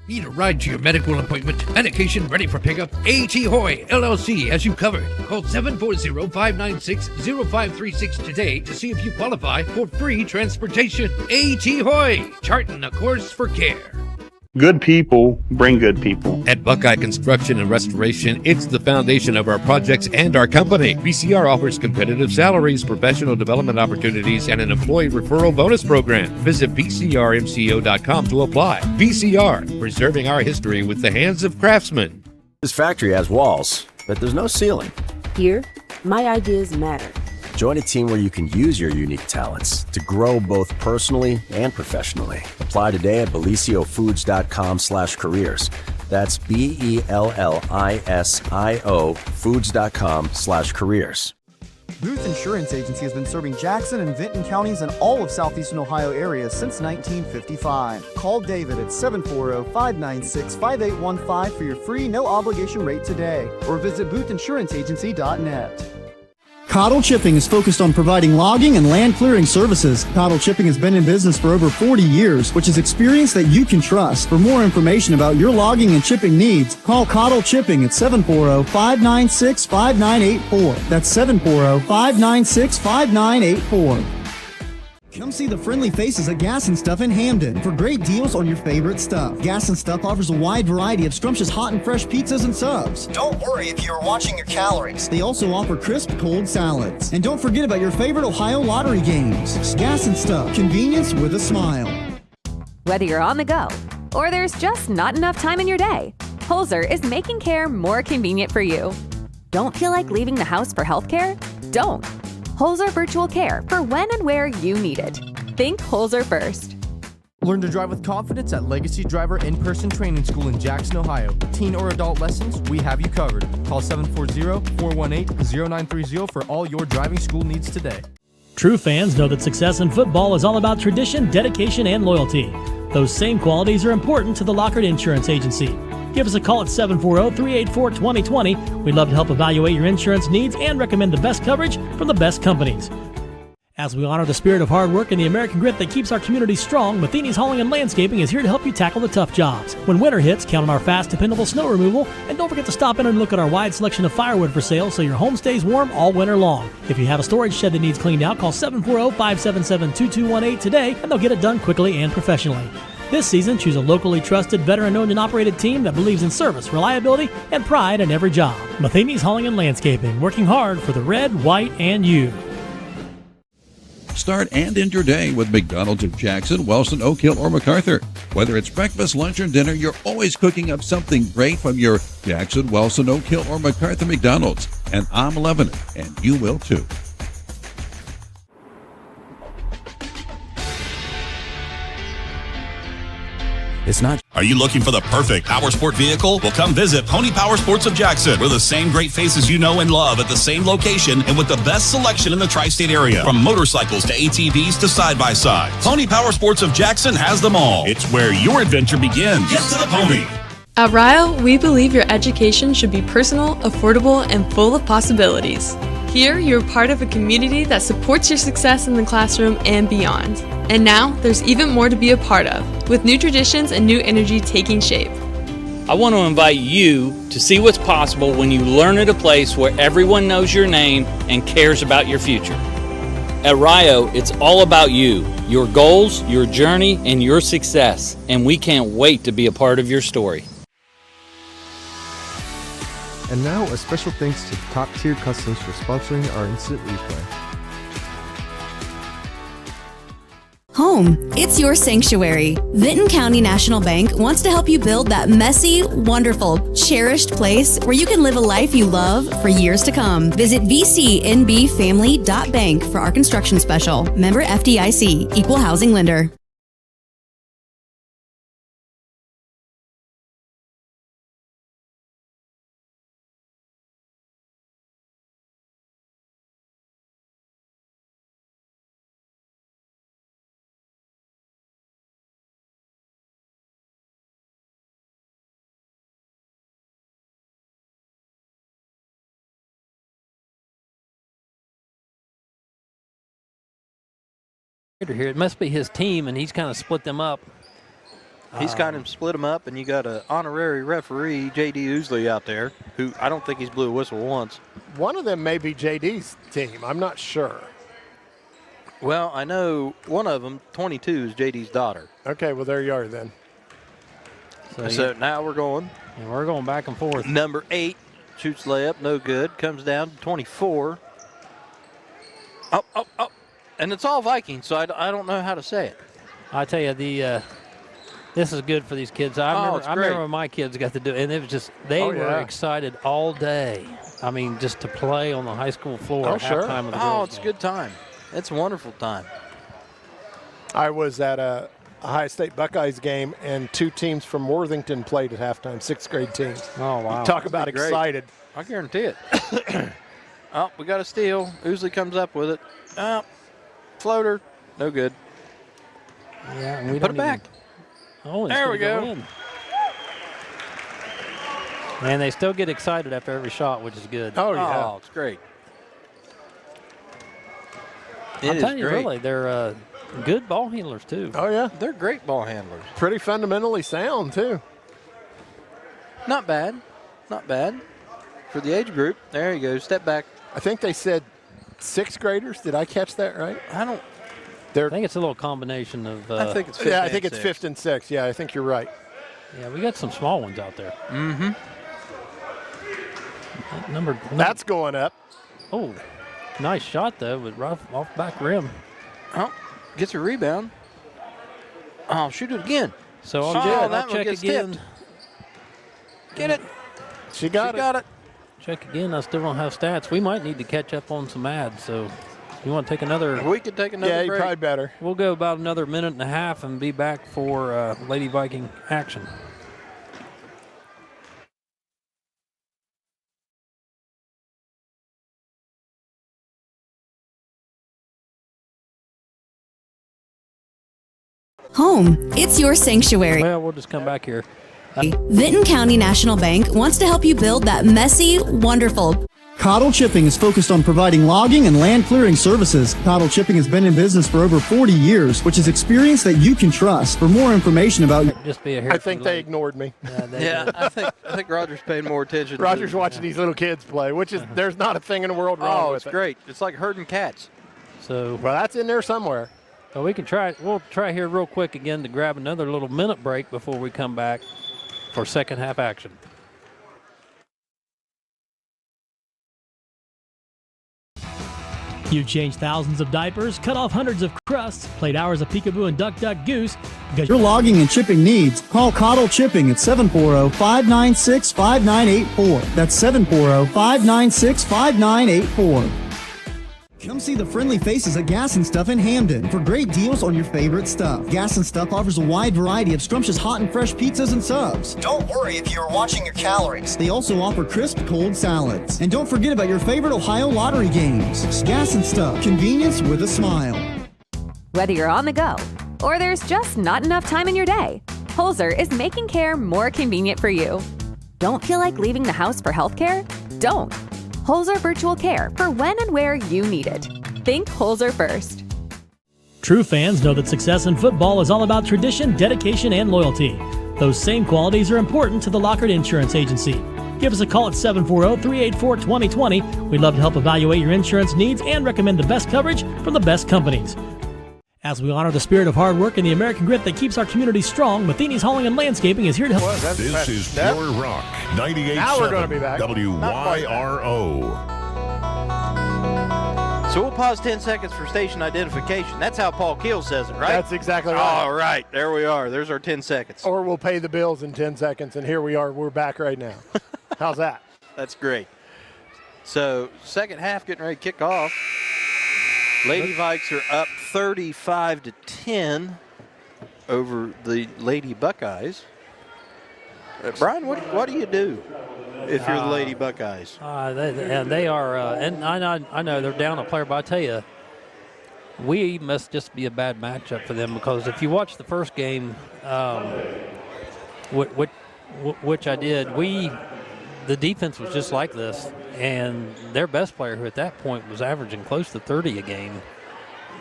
Need a ride to your medical appointment? Medication ready for pickup? A.T. Hoy, LLC has you covered. Call 740-596-0536 today to see if you qualify for free transportation. A.T. Hoy, charting a course for care. Good people bring good people. At Buckeye Construction and Restoration, it's the foundation of our projects and our company. BCR offers competitive salaries, professional development opportunities, and an employee referral bonus program. Visit bcrmco.com to apply. BCR, preserving our history with the hands of craftsmen. This factory has walls, but there's no ceiling. Here, my ideas matter. Join a team where you can use your unique talents to grow both personally and professionally. Apply today at belisiofoods.com/careers. That's BELLISIO foods.com/careers. Booth Insurance Agency has been serving Jackson and Vinton counties and all of southeastern Ohio areas since 1955. Call David at 740-596-5815 for your free no-obligation rate today, or visit boothinsuranceagency.net. Cottle Chipping is focused on providing logging and land clearing services. Cottle Chipping has been in business for over 40 years, which is experience that you can trust. For more information about your logging and chipping needs, call Cottle Chipping at 740-596-5984. That's 740-596-5984. Come see the friendly faces at Gas and Stuff in Hamden for great deals on your favorite stuff. Gas and Stuff offers a wide variety of scrumptious hot and fresh pizzas and subs. Don't worry if you're watching your calories. They also offer crisp cold salads. And don't forget about your favorite Ohio lottery games. Gas and Stuff, convenience with a smile. Whether you're on the go or there's just not enough time in your day, Holzer is making care more convenient for you. Don't feel like leaving the house for healthcare? Don't. Holzer Virtual Care for when and where you need it. Think Holzer first. Learn to drive with confidence at Legacy Driver In-Person Training School in Jackson, Ohio. Teen or adult lessons, we have you covered. Call 740-418-0930 for all your driving school needs today. True fans know that success in football is all about tradition, dedication, and loyalty. Those same qualities are important to the Lockhart Insurance Agency. Give us a call at 740-384-2020. We'd love to help evaluate your insurance needs and recommend the best coverage from the best companies. As we honor the spirit of hard work and the American grit that keeps our community strong, Matheny's Hauling and Landscaping is here to help you tackle the tough jobs. When winter hits, count on our fast, dependable snow removal, and don't forget to stop in and look at our wide selection of firewood for sale so your home stays warm all winter long. If you have a storage shed that needs cleaned out, call 740-577-2218 today, and they'll get it done quickly and professionally. This season, choose a locally trusted, veteran-owned and operated team that believes in service, reliability, and pride in every job. Matheny's Hauling and Landscaping, working hard for the red, white, and you. Start and end your day with McDonald's of Jackson, Wellston, Oak Hill, or MacArthur. Whether it's breakfast, lunch, or dinner, you're always cooking up something great from your Jackson, Wellston, Oak Hill, or MacArthur McDonald's. And I'm loving it, and you will too. It's not. Are you looking for the perfect power sport vehicle? Well, come visit Pony Power Sports of Jackson. We're the same great faces you know and love at the same location and with the best selection in the tri-state area. From motorcycles to ATVs to side-by-sides. Pony Power Sports of Jackson has them all. It's where your adventure begins. Get to the pony. At Ryle, we believe your education should be personal, affordable, and full of possibilities. Here, you're part of a community that supports your success in the classroom and beyond. And now, there's even more to be a part of, with new traditions and new energy taking shape. I want to invite you to see what's possible when you learn at a place where everyone knows your name and cares about your future. At Rio, it's all about you, your goals, your journey, and your success, and we can't wait to be a part of your story. And now, a special thanks to Top Tier Customs for sponsoring our instant replay. Home, it's your sanctuary. Vinton County National Bank wants to help you build that messy, wonderful, cherished place where you can live a life you love for years to come. Visit vcnbfamily.bank for our construction special. Member FDIC, Equal Housing Lender. Here, it must be his team, and he's kind of split them up. He's kind of split them up, and you got an honorary referee, J.D. Ousley, out there, who I don't think he's blew a whistle once. One of them may be J.D.'s team. I'm not sure. Well, I know one of them, 22, is J.D.'s daughter. Okay, well, there you are then. So now we're going. And we're going back and forth. Number 8 shoots layup, no good. Comes down to 24. Up. And it's all Vikings, so I don't know how to say it. I tell you, this is good for these kids. I remember when my kids got to do it, and it was just, they were excited all day. I mean, just to play on the high school floor at sure. halftime of the Oh, girls' it's a game. good time. It's a wonderful time. I was at a Ohio State Buckeyes game, and 2 teams from Worthington played at halftime, 6th grade teams. Oh, wow. You talk about Great. excited. I guarantee it. Oh, we got a steal. Ousley comes up with it. Oh, floater. No good. Yeah, and we Put don't it back. Oh, There we go. In. And they still get excited after every shot, which is good. Oh, yeah. Oh, it's great. I'm telling you, really, they're good ball handlers, too. Oh, yeah. They're great ball handlers. Pretty fundamentally sound, too. Not bad. Not bad. For the age group. There you go. Step back. I think they said 6th graders. Did I catch that right? I think it's a little combination of. I think it's 5th I think it's 5th and 6th. Yeah, I think you're right. Yeah, we got some small ones out there. Mm-hmm. Number That's going up. Oh, nice shot, though, with rough off back rim. Oh, gets a rebound. Oh, shoot it again. So I'll that one check gets again. tipped. Get it. She got it. Check again. I still don't have stats. We might need to catch up on some ads. So you want to take another? We could take another break. Yeah, probably better. We'll go about another minute and a half and be back for Lady Viking action. Home, it's your sanctuary. Well, we'll just come back here. Vinton County National Bank wants to help you build that messy, wonderful. Cottle Chipping is focused on providing logging and land clearing services. Cottle Chipping has been in business for over 40 years, which is experience that you can trust. For more information about just be a I think they ignored me. Yeah, I think Roger's paying more attention. Roger's watching these little kids play, which is there's not a thing in the world wrong with it's it. great. It's like herding cats. So well, that's in there somewhere. Well, we can try. We'll try here real quick again to grab another little minute break before we come back for second half action. You changed thousands of diapers, cut off hundreds of crusts, played hours of peekaboo and duck duck goose. Because your logging and chipping needs, call Cottle Chipping at 740-596-5984. That's 740-596-5984. Come see the friendly faces at Gas and Stuff in Hamden for great deals on your favorite stuff. Gas and Stuff offers a wide variety of scrumptious hot and fresh pizzas and subs. Don't worry if you're watching your calories. They also offer crisp cold salads. And don't forget about your favorite Ohio lottery games. Gas and Stuff, convenience with a smile. Whether you're on the go or there's just not enough time in your day, Holzer is making care more convenient for you. Don't feel like leaving the house for healthcare? Don't. Holzer Virtual Care for when and where you need it. Think Holzer first. true fans know that success in football is all about tradition, dedication, and loyalty. Those same qualities are important to the Lockard Insurance Agency. Give us a call at 740-384-2020. We'd love to help evaluate your insurance needs and recommend the best coverage from the best companies. As we honor the spirit of hard work and the American grit that keeps our community strong, Matheny's Hauling and Landscaping is here to help. This is Pure Rock 98.7 Now we're gonna be back. WYRO. So we'll pause 10 seconds for station identification. That's how Paul Keel says it, right? That's exactly right. All right, there we are. There's our 10 seconds. Or we'll pay the bills in 10 seconds, and here we are. We're back right now. How's that? That's great. So second half getting ready to kick off. Lady Vikes are up 35-10 over the Lady Buckeyes. Brian, what do you do if you're the Lady Buckeyes? They are, and I know they're down a player, but I tell you, we must just be a bad matchup for them, because if you watch the first game, which I did, the defense was just like this, and their best player, who at that point was averaging close to 30 a game,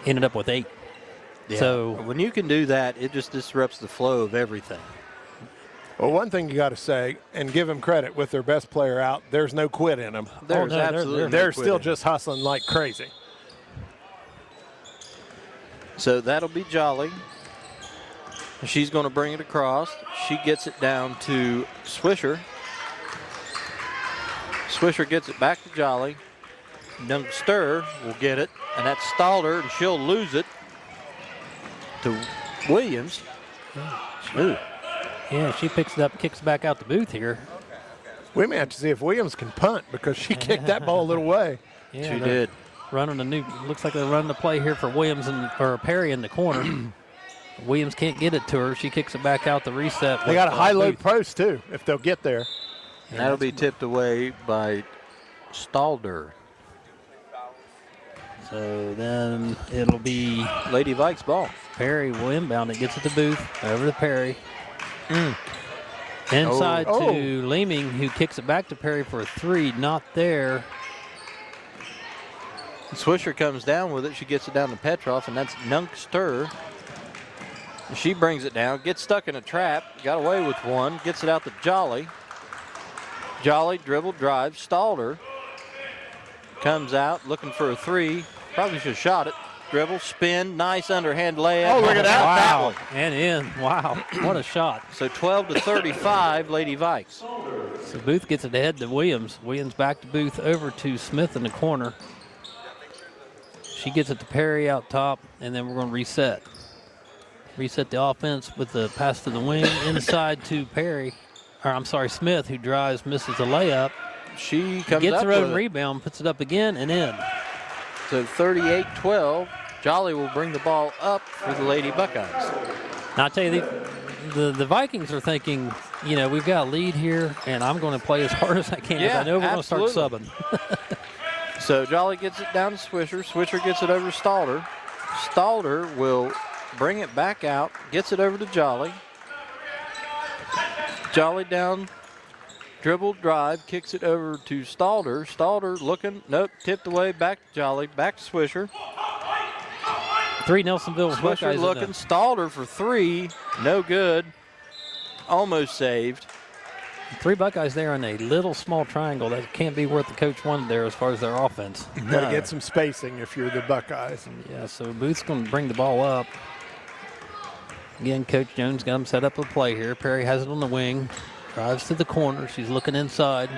ended up with 8. Yeah. So when you can do that, it just disrupts the flow of everything. Well, one thing you got to say, and give them credit, with their best player out, there's no quit in them. They're still just hustling like crazy. So that'll be Jolly. She's going to bring it across. She gets it down to Swisher. Swisher gets it back to Jolly. Youngster will get it, and that's Stalder, and she'll lose it to Williams. Ooh. yeah, she picks it up, kicks back out the booth here. We may have to see if Williams can punt because she kicked that ball a little way. Yeah, she did. Running a new, looks like they're running the play here for Williams or Perry in the corner. Williams can't get it to her. She kicks it back out the reset. They got a high-low post, too, if they'll get there. And that'll be tipped away by Stalder. So then it'll be Lady Vikes ball. Perry will inbound it, gets it to Booth, over to Perry. Inside to Leeming, who kicks it back to Perry for a 3. Not there. Swisher comes down with it. She gets it down to Petroff, and that's Nungster. She brings it down, gets stuck in a trap, got away with one, gets it out to Jolly. Jolly dribble, drive, stalled her. Comes out looking for a 3. Probably should have shot it. Dribble, spin, nice underhand layup. Oh, look at that. Wow. And in. Wow. What a shot. So 12-35, Lady Vikes. So Booth gets it ahead to Williams. Williams back to Booth, over to Smith in the corner. She gets it to Perry out top, and then we're going to reset. Reset the offense with the pass to the wing, inside to Perry. Or I'm sorry, Smith, who drives, misses the layup. She comes gets up her own with it. rebound, puts it up again, and in. So 38-12. Jolly will bring the ball up for the Lady Buckeyes. Now, I tell you, the Vikings are thinking, you know, we've got a lead here, and I'm going to play as hard as I can. Yeah, I know we're going to start absolutely. subbing. So Jolly gets it down to Swisher. Swisher gets it over to Stalder. Stalder will bring it back out, gets it over to Jolly. Jolly down, dribble, drive, kicks it over to Stalder. Stalder looking, nope, tipped away, back to Jolly, back to Swisher. 3 Nelsonville Swisher Buckeyes. looking, Stalder for 3, no good, almost saved. 3 Buckeyes there in a little small triangle. That can't be what the coach wanted there as far as their offense. Got to get some spacing if you're the Buckeyes. Yeah, so Booth's going to bring the ball up. Again, Coach Jones got him set up a play here. Perry has it on the wing. Drives to the corner. She's looking inside.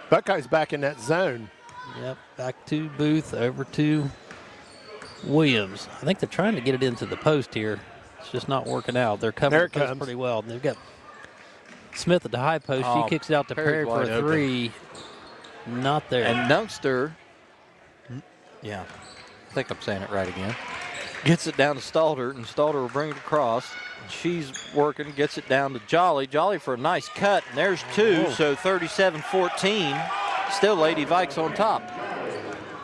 Buckeyes back in that zone. Yep, back to Booth, over to Williams. I think they're trying to get it into the post here. It's just not working out. They're covering the post pretty well. They've got Smith at the high post. She kicks it out to Perry for a 3. Not there. And Nungster, yeah, I think I'm saying it right again, gets it down to Stalder, and Stalder will bring it across. She's working, gets it down to Jolly. Jolly for a nice cut, and there's 2, so 37-14. Still Lady Vikes on top.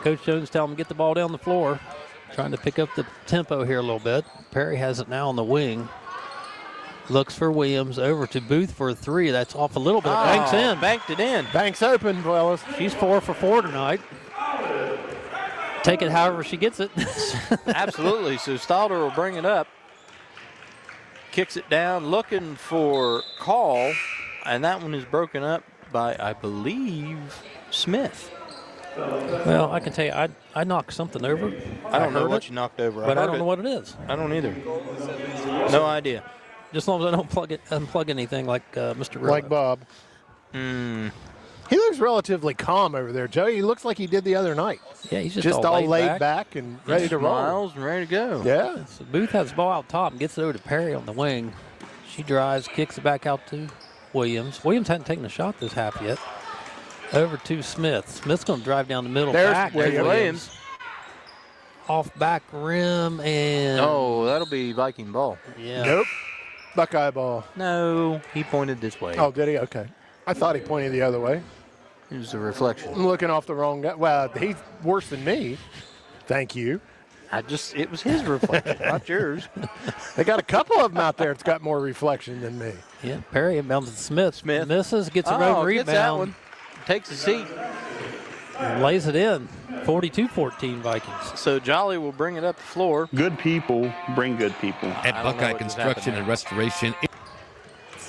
Coach Jones telling him to get the ball down the floor. Trying to pick up the tempo here a little bit. Perry has it now on the wing. Looks for Williams, over to Booth for a 3. That's off a little bit. Banks in. Banked it in. Banks open, fellas. She's 4 for 4 tonight. Take it however she gets it. Absolutely. So Stalder will bring it up. Kicks it down, looking for call. And that one is broken up by, I believe, Smith. Well, I can tell you, I knocked something over. I don't know what you knocked over. But I don't know what it is. I don't either. No idea. Just as long as I don't unplug anything like Mr. Grillo. Like Bob. He looks relatively calm over there, Joe. He looks like he did the other night. Yeah, he's just all laid back and ready to roll. Smiles and ready to go. Yeah. So Booth has the ball out top and gets it over to Perry on the wing. She drives, kicks it back out to Williams. Williams hadn't taken a shot this half yet. Over to Smith. Smith's going to drive down the middle. There's back Williams. Off back rim and... Oh, that'll be Viking ball. Yeah. Nope. Buckeye ball. No, he pointed this way. Oh, did he? Okay. I thought he pointed the other way. It was a reflection. I'm looking off the wrong guy. Well, he's worse than me. Thank you. It was his reflection, not yours. They got a couple of them out there that's got more reflection than me. Yeah, Perry inbounds to Smith. Misses, gets a road rebound. Gets that one. Takes a seat. Lays it in. 42-14 Vikings. So Jolly will bring it up the floor. Good people bring good people. At Buckeye Construction and Restoration.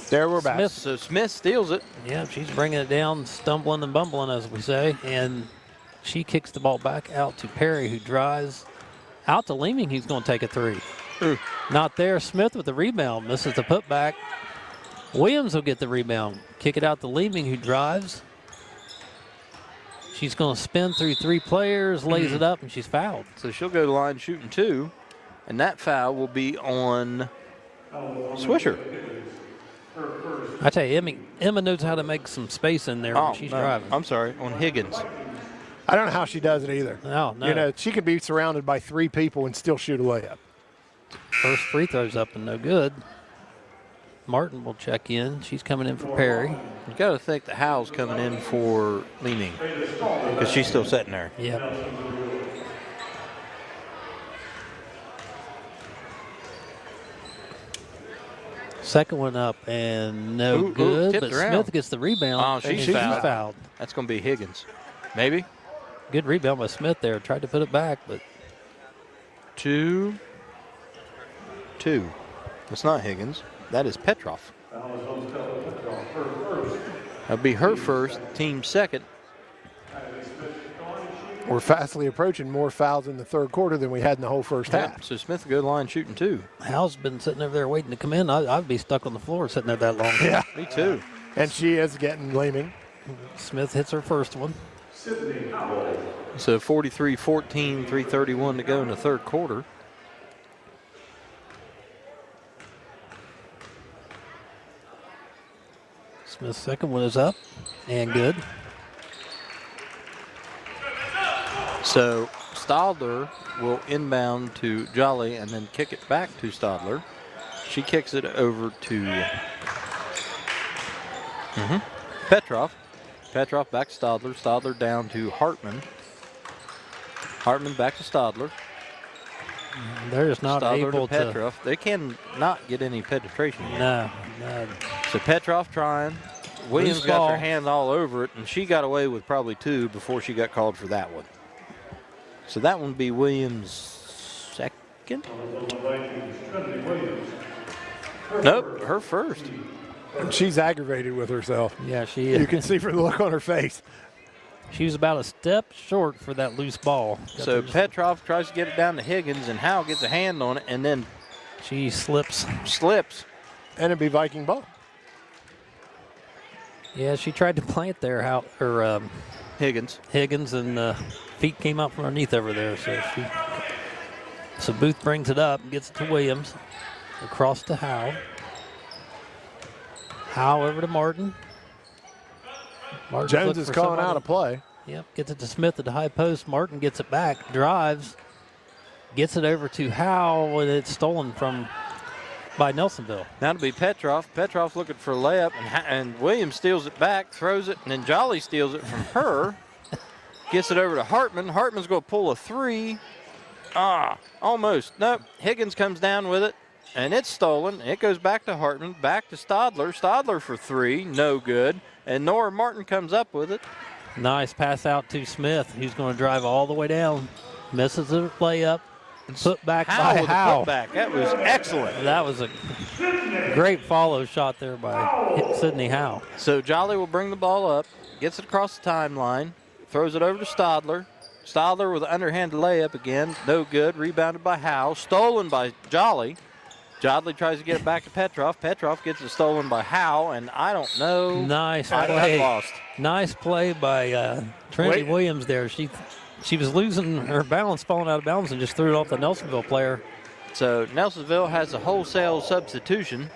There we're back. So Smith steals it. Yeah, she's bringing it down, stumbling and bumbling, as we say. And she kicks the ball back out to Perry, who drives out to Leeming. He's going to take a 3. Not there. Smith with the rebound. Misses the putback. Williams will get the rebound. Kick it out to Leeming, who drives. She's going to spin through 3 players, lays it up, and she's fouled. So she'll go to the line shooting 2. And that foul will be on Swisher. I tell you, Emma knows how to make some space in there when she's driving. I'm sorry, on Higgins. I don't know how she does it either. No. You know, she could be surrounded by 3 people and still shoot a layup. First free throw's up and no good. Martin will check in. She's coming in for Perry. You got to think that Hal's coming in for Leaning because she's still sitting there. Yep. Second one up and no good, but Smith gets the rebound. Oh, she's fouled. That's going to be Higgins. Maybe. Good rebound by Smith there. Tried to put it back, but 2. That's not Higgins. That is Petroff. That'll be her first, team second. We're fastly approaching more fouls in the third quarter than we had in the whole first half. So Smith good line shooting 2. Hal's been sitting over there waiting to come in. I'd be stuck on the floor sitting there that long. Yeah, me too. And she is getting gleaming. Smith hits her first one. So 43-14, 3:31 to go in the third quarter. Smith's second one is up and good. So Stadler will inbound to Jolly and then kick it back to Stadler. She kicks it over to Petroff. Petroff back to Stadler. Stadler down to Hartman. Hartman back to Stadler. They're just not Stadler able to Petroff. They can not get any penetration yet. No. So Petroff trying. Williams got their hand all over it, and she got away with probably 2 before she got called for that one. So that one would be Williams' second? Nope, her first. And she's aggravated with herself. Yeah, she is. You can see from the look on her face. She was about a step short for that loose ball. So Petroff tries to get it down to Higgins, and Howell gets a hand on it, and then she slips. And it'd be Viking ball. Yeah, she tried to plant there, Higgins, and feet came out from underneath over there. So Booth brings it up and gets it to Williams. Across to Howe. Howe over to Martin. Jones is calling out a play. Yep, gets it to Smith at the high post. Martin gets it back, drives, gets it over to Howe, and it's stolen by Nelsonville. Now to be Petroff. Petroff looking for a layup, and Williams steals it back, throws it, and then Jolly steals it from her. Gets it over to Hartman. Hartman's going to pull a 3. Almost. Nope. Higgins comes down with it, and it's stolen. It goes back to Hartman, back to Stadler. Stadler for 3, no good. And Nora Martin comes up with it. Nice pass out to Smith, who's going to drive all the way down. Misses the layup. Put back by Howe. That was excellent. That was a great follow shot there by Sydney Howe. So Jolly will bring the ball up, gets it across the timeline, throws it over to Stadler. Stadler with an underhanded layup again, no good. Rebounded by Howe, stolen by Jolly. Jolly tries to get it back to Petroff. Petroff gets it stolen by Howe, and I don't know. Nice I play. lost. Nice play by Trinity Williams there. She was losing her balance, falling out of balance, and just threw it off the Nelsonville player. So Nelsonville has a wholesale substitution.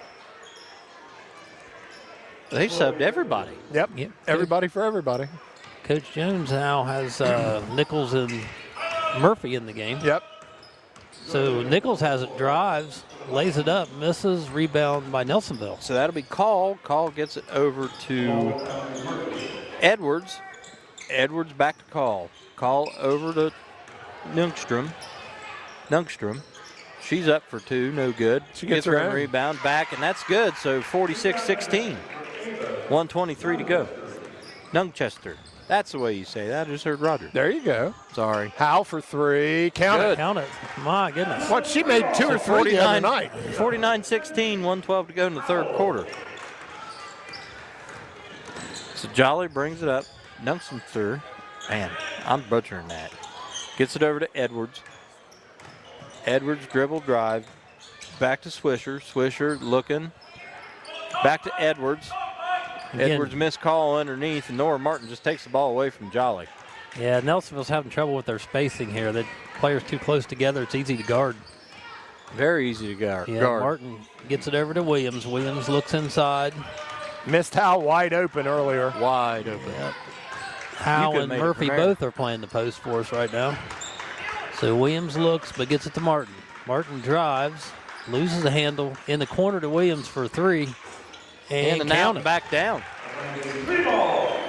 They subbed everybody. Yep. Everybody for everybody. Coach Jones now has Nichols and Murphy in the game. Yep. So Nichols has it, drives, lays it up, misses, rebound by Nelsonville. So that'll be Call. Call gets it over to Edwards. Edwards back to Call. Call over to Nungstrom. She's up for 2, no good. She gets her her own. rebound back, and that's good. So 46-16. 1:23 to go. Nungchester. That's the way you say that. I just heard Roger. There you go. Sorry. Howe for 3. Count it. Count it. My goodness. What, she made 2 or 3 the other night. 49-16, 1:12 to go in the third quarter. So Jolly brings it up. Nungstrom. Man, I'm butchering that. Gets it over to Edwards. Edwards dribble drive. Back to Swisher. Swisher looking. Back to Edwards. Again. Edwards missed call underneath, and Nora Martin just takes the ball away from Jolly. Yeah, Nelsonville's having trouble with their spacing here. The players too close together. It's easy to guard. Very easy to guard. Yeah, Martin gets it over to Williams. Williams looks inside. Missed Hal wide open earlier. Wide open. Yep. Hal and Murphy both are playing the post for us right now. So Williams looks, but gets it to Martin. Martin drives, loses the handle in the corner to Williams for 3. And now back down.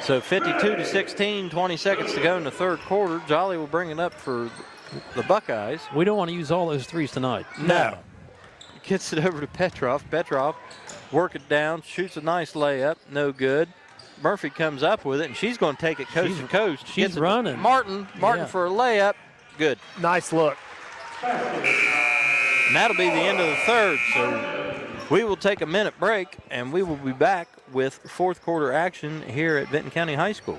So 52-16, 20 seconds to go in the third quarter. Jolly will bring it up for the Buckeyes. We don't want to use all those threes tonight. No. Gets it over to Petrov. Petrov work it down, shoots a nice layup, no good. Murphy comes up with it, and she's going to take it coast to coast. She's running. Martin for a layup. Good. Nice look. And that'll be the end of the third. So we will take a minute break, and we will be back with fourth quarter action here at Vinton County High School.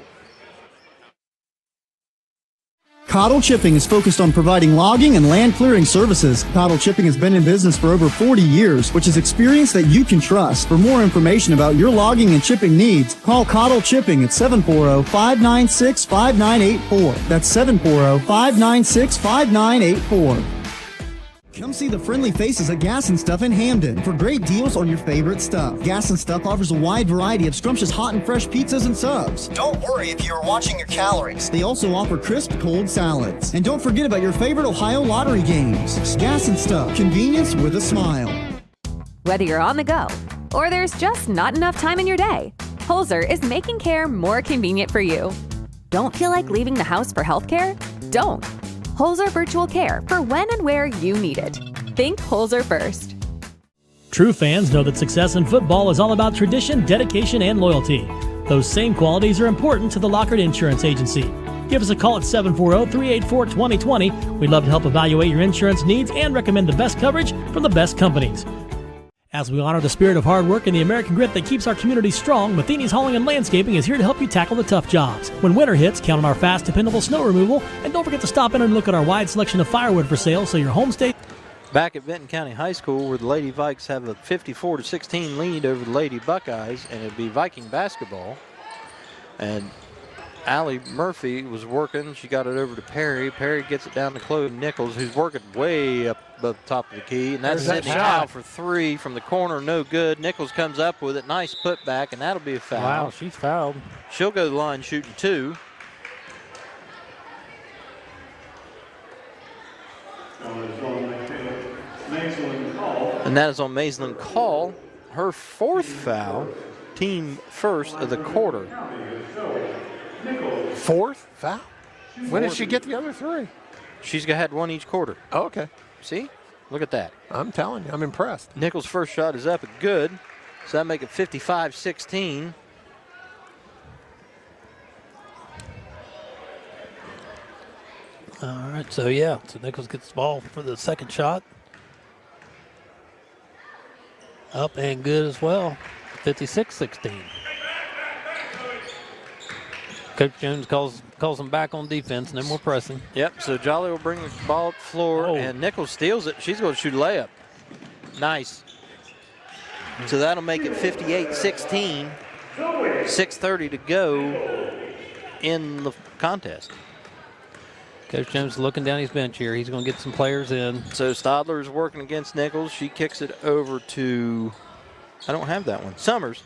Cottle Chipping is focused on providing logging and land clearing services. Cottle Chipping has been in business for over 40 years, which is experience that you can trust. For more information about your logging and chipping needs, call Cottle Chipping at 740-596-5984. That's 740-596-5984. Come see the friendly faces at Gas and Stuff in Hamden for great deals on your favorite stuff. Gas and Stuff offers a wide variety of scrumptious hot and fresh pizzas and subs. Don't worry if you're watching your calories. They also offer crisp cold salads. And don't forget about your favorite Ohio lottery games. Gas and Stuff, convenience with a smile. Whether you're on the go or there's just not enough time in your day, Holzer is making care more convenient for you. Don't feel like leaving the house for healthcare? Don't. Holzer Virtual Care for when and where you need it. Think Holzer first. True fans know that success in football is all about tradition, dedication, and loyalty. Those same qualities are important to the Lockard Insurance Agency. Give us a call at 740-384-2020. We'd love to help evaluate your insurance needs and recommend the best coverage from the best companies. As we honor the spirit of hard work and the American grit that keeps our community strong, Matheny's Hauling and Landscaping is here to help you tackle the tough jobs. When winter hits, count on our fast, dependable snow removal, and don't forget to stop in and look at our wide selection of firewood for sale so your home stays. Back at Vinton County High School, where the Lady Vikes have a 54-16 lead over the Lady Buckeyes, and it'll be Viking basketball. And Allie Murphy was working. She got it over to Perry. Perry gets it down to Chloe Nichols, who's working way up above the top of the key. And that's Sydney Howe for 3 from the corner. No good. Nichols comes up with it. Nice putback, and that'll be a foul. Wow, she's fouled. She'll go to the line shooting 2. And that is on Maislin Call. Her 4th foul. Team first of the quarter. 4th foul? When did she get the other 3? She's had 1 each quarter. Oh, okay. See? Look at that. I'm telling you, I'm impressed. Nichols' first shot is up and good. So that make it 55-16. All right, so yeah, so Nichols gets the ball for the second shot. Up and good as well. 56-16. Coach Jones calls them back on defense, and then we're pressing. Yep, so Jolly will bring the ball up the floor, and Nichols steals it. She's going to shoot a layup. Nice. So that'll make it 58-16. 6:30 to go in the contest. Coach Jones looking down his bench here. He's going to get some players in. So Stadler is working against Nichols. She kicks it over to, I don't have that one, Summers.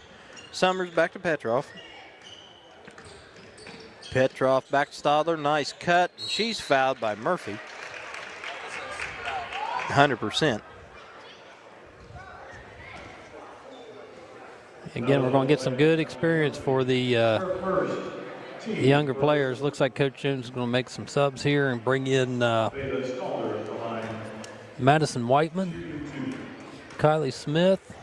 Summers back to Petrov. Petrov back to Stadler. Nice cut. She's fouled by Murphy. 100%. Again, we're going to get some good experience for the younger players. Looks like Coach Jones is going to make some subs here and bring in Madison Whiteman, Kylie Smith,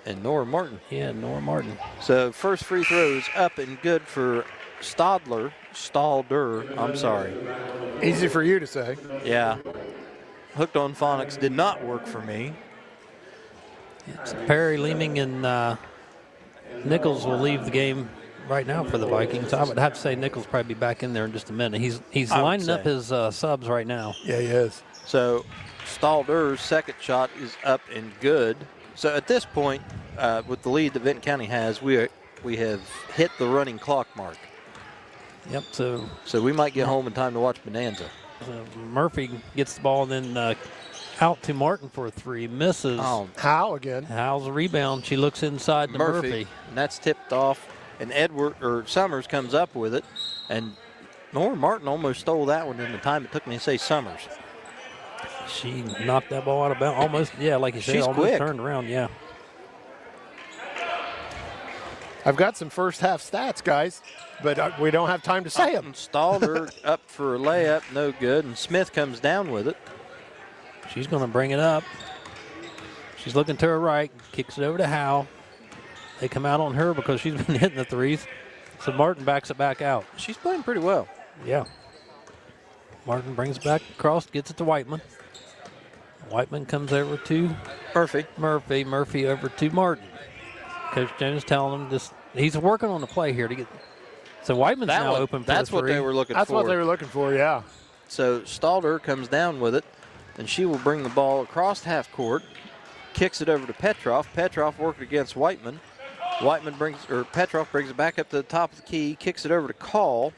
and Nora Martin. Yeah, Nora Martin. So first free throw is up and good for Stalder, I'm sorry. Easy for you to say. Yeah. Hooked on phonics did not work for me. So Perry, Leeming, and Nichols will leave the game right now for the Vikings. I would have to say Nichols probably be back in there in just a minute. He's lining up his subs right now. Yeah, he is. So Stalder's second shot is up and good. So at this point, with the lead that Vinton County has, we have hit the running clock mark. Yep. So we might get home in time to watch Bonanza. Murphy gets the ball, and then Out to Martin for a 3. Misses. Oh, Howe again. Howe's a rebound. She looks inside to Murphy. And that's tipped off. And Summers comes up with it. And Nora Martin almost stole that one in the time it took me to say Summers. She knocked that ball out of bounds. Almost, yeah, like you said, She's almost quick. turned around, yeah. I've got some first half stats, guys, but we don't have time to say them. Stalder up for a layup, no good. And Smith comes down with it. She's going to bring it up. She's looking to her right, kicks it over to Howe. They come out on her because she's been hitting the threes. So Martin backs it back out. She's playing pretty well. Yeah. Martin brings it back across, gets it to Whiteman. Whiteman comes over to Murphy. Murphy over to Martin. Coach Jones telling him this. He's working on the play here to get. So Whiteman's now open for that's the what three. they were looking That's for. what they were looking for, yeah. So Stalder comes down with it, and she will bring the ball across half court, kicks it over to Petroff. Petroff working against Whiteman. Petroff brings it back up to the top of the key, kicks it over to Call.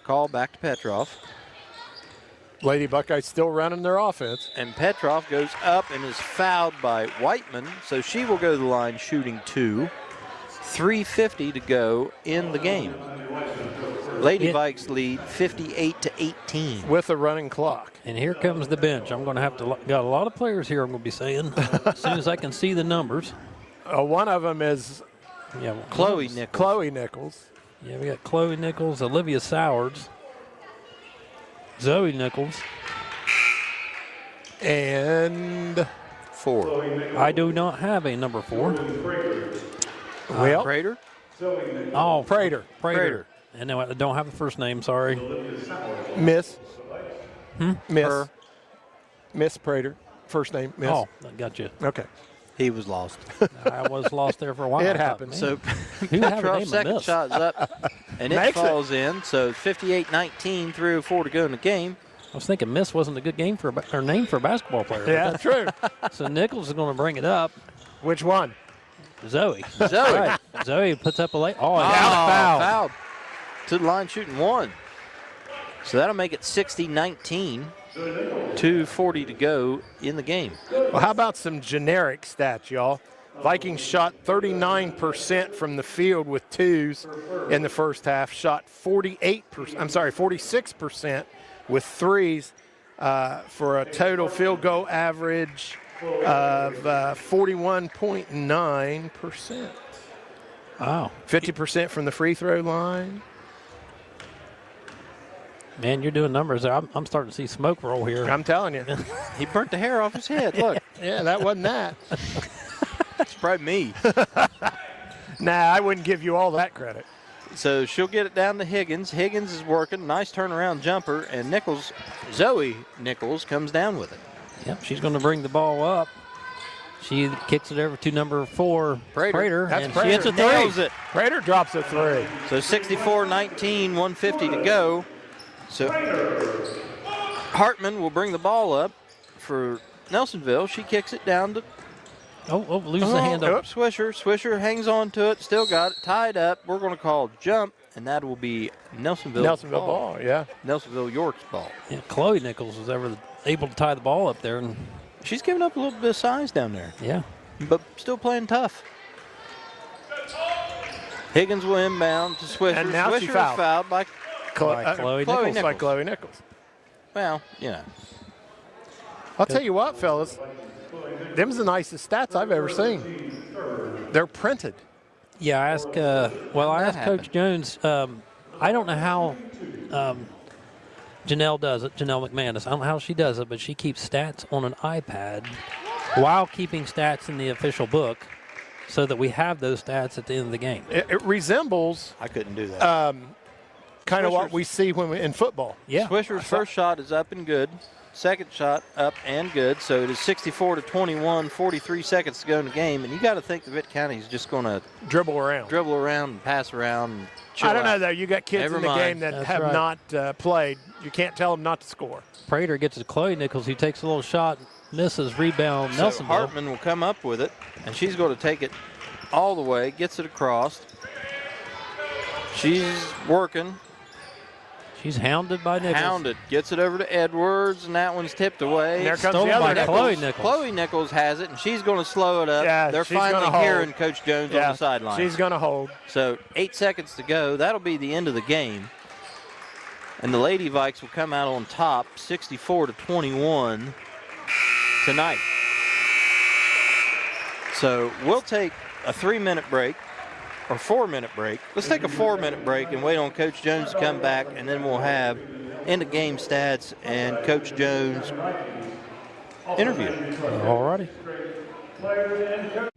Call back to Petroff. Lady Buckeyes still running their offense. And Petroff goes up and is fouled by Whiteman, so she will go to the line shooting 2. 3:50 to go in the game. Lady Vikes lead 58-18. With a running clock. And here comes the bench. I'm going to have to, got a lot of players here I'm going to be saying as soon as I can see the numbers. One of them is Chloe Nichols. Chloe Nichols. Yeah, we got Chloe Nichols, Olivia Sowards, Zoe Nichols. And 4. I do not have a number 4. Well, Prater? Oh, Prater. And no, I don't have a first name, sorry. Miss. Miss. Her. Miss Prater. First name, Miss. Oh, I got you. Okay. He was lost. I was lost there for a while. It I thought, happens. man, So who have a Petroff's name second Miss? shot's up, and it Makes falls in. So 58-19, 3:04 to go in the game. I was thinking Miss wasn't a good game for her name for a basketball player. but Yeah, true. So Nichols is going to bring it up. Which one? Zoe. Zoe. Right. Zoe puts up a late. Oh, Fouled. To the line shooting 1. So that'll make it 60-19. 2:40 to go in the game. Well, how about some generic stats, y'all? Vikings shot 39% from the field with 2s in the first half, shot 46% with 3s for a total field goal average of 41.9%. Wow. 50% from the free throw line. Man, you're doing numbers there. I'm starting to see smoke roll here. I'm telling you. He burnt the hair off his head. Look. Yeah, that wasn't that. That's probably me. Nah, I wouldn't give you all that credit. So she'll get it down to Higgins. Higgins is working. Nice turnaround jumper. And Zoe Nichols comes down with it. Yep, she's going to bring the ball up. She kicks it over to number 4, Prater. That's and Prater. she hits a 3. Nails it. Prater drops a 3. So 64-19, 150 to go. So Hartman will bring the ball up for Nelsonville. She kicks it down to loses the hand up. Swisher. Swisher hangs on to it. Still got it tied up. We're going to call jump, and that will be Nelsonville ball, yeah. Nelsonville-York's ball. Yeah, Chloe Nichols was able to tie the ball up there. And she's giving up a little bit of size down there. Yeah. But still playing tough. Higgins will inbound to Swisher. And now Swisher she is fouled. fouled by Chloe Nichols. By Chloe Nichols. Well, you know. I'll tell you what, fellas. Them's the nicest stats I've ever seen. They're printed. Yeah, I asked Coach Jones. I don't know how Janelle does it, Janelle McManus. I don't know how she does it, but she keeps stats on an iPad while keeping stats in the official book so that we have those stats at the end of the game. It resembles. I couldn't do that. Kind of what we see when in football. Yeah. Swisher's first shot is up and good. Second shot up and good. So it is 64-21, 43 seconds to go in the game. And you got to think the Vinton County is just going to dribble around and pass around. And chill I don't know, out. though. You got kids in the game that have not played. You can't tell them not to score. Prater gets to Chloe Nichols. He takes a little shot, misses, rebound, So Nelsonville. Hartman will come up with it, and she's going to take it all the way, gets it across. She's working. She's hounded by Nichols. Hounded. Gets it over to Edwards, and that one's tipped away. And there comes Stolen the by other Chloe Nichols. Nichols. Chloe Nichols has it, and she's going to slow it up. Yeah, They're she's gonna finally hold. hearing Coach Jones on the sideline. She's going to hold. So 8 seconds to go. That'll be the end of the game. And the Lady Vikes will come out on top, 64-21 tonight. So we'll take a 3-minute break or 4-minute break. Let's take a 4-minute break and wait on Coach Jones to come back, and then we'll have end of game stats and Coach Jones interview. All righty.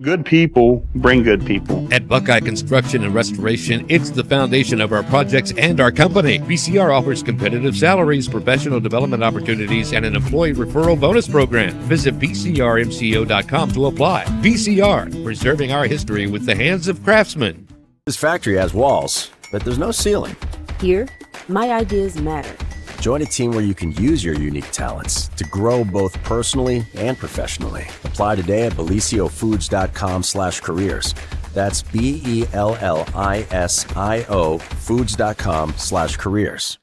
Good people bring good people. At Buckeye Construction and Restoration, it's the foundation of our projects and our company. BCR offers competitive salaries, professional development opportunities, and an employee referral bonus program. Visit bcrmco.com to apply. BCR, preserving our history with the hands of craftsmen. This factory has walls, but there's no ceiling. Here, my ideas matter. Join a team where you can use your unique talents to grow both personally and professionally. Apply today at belisiofoods.com/careers. That's BELLISIO foods.com/careers.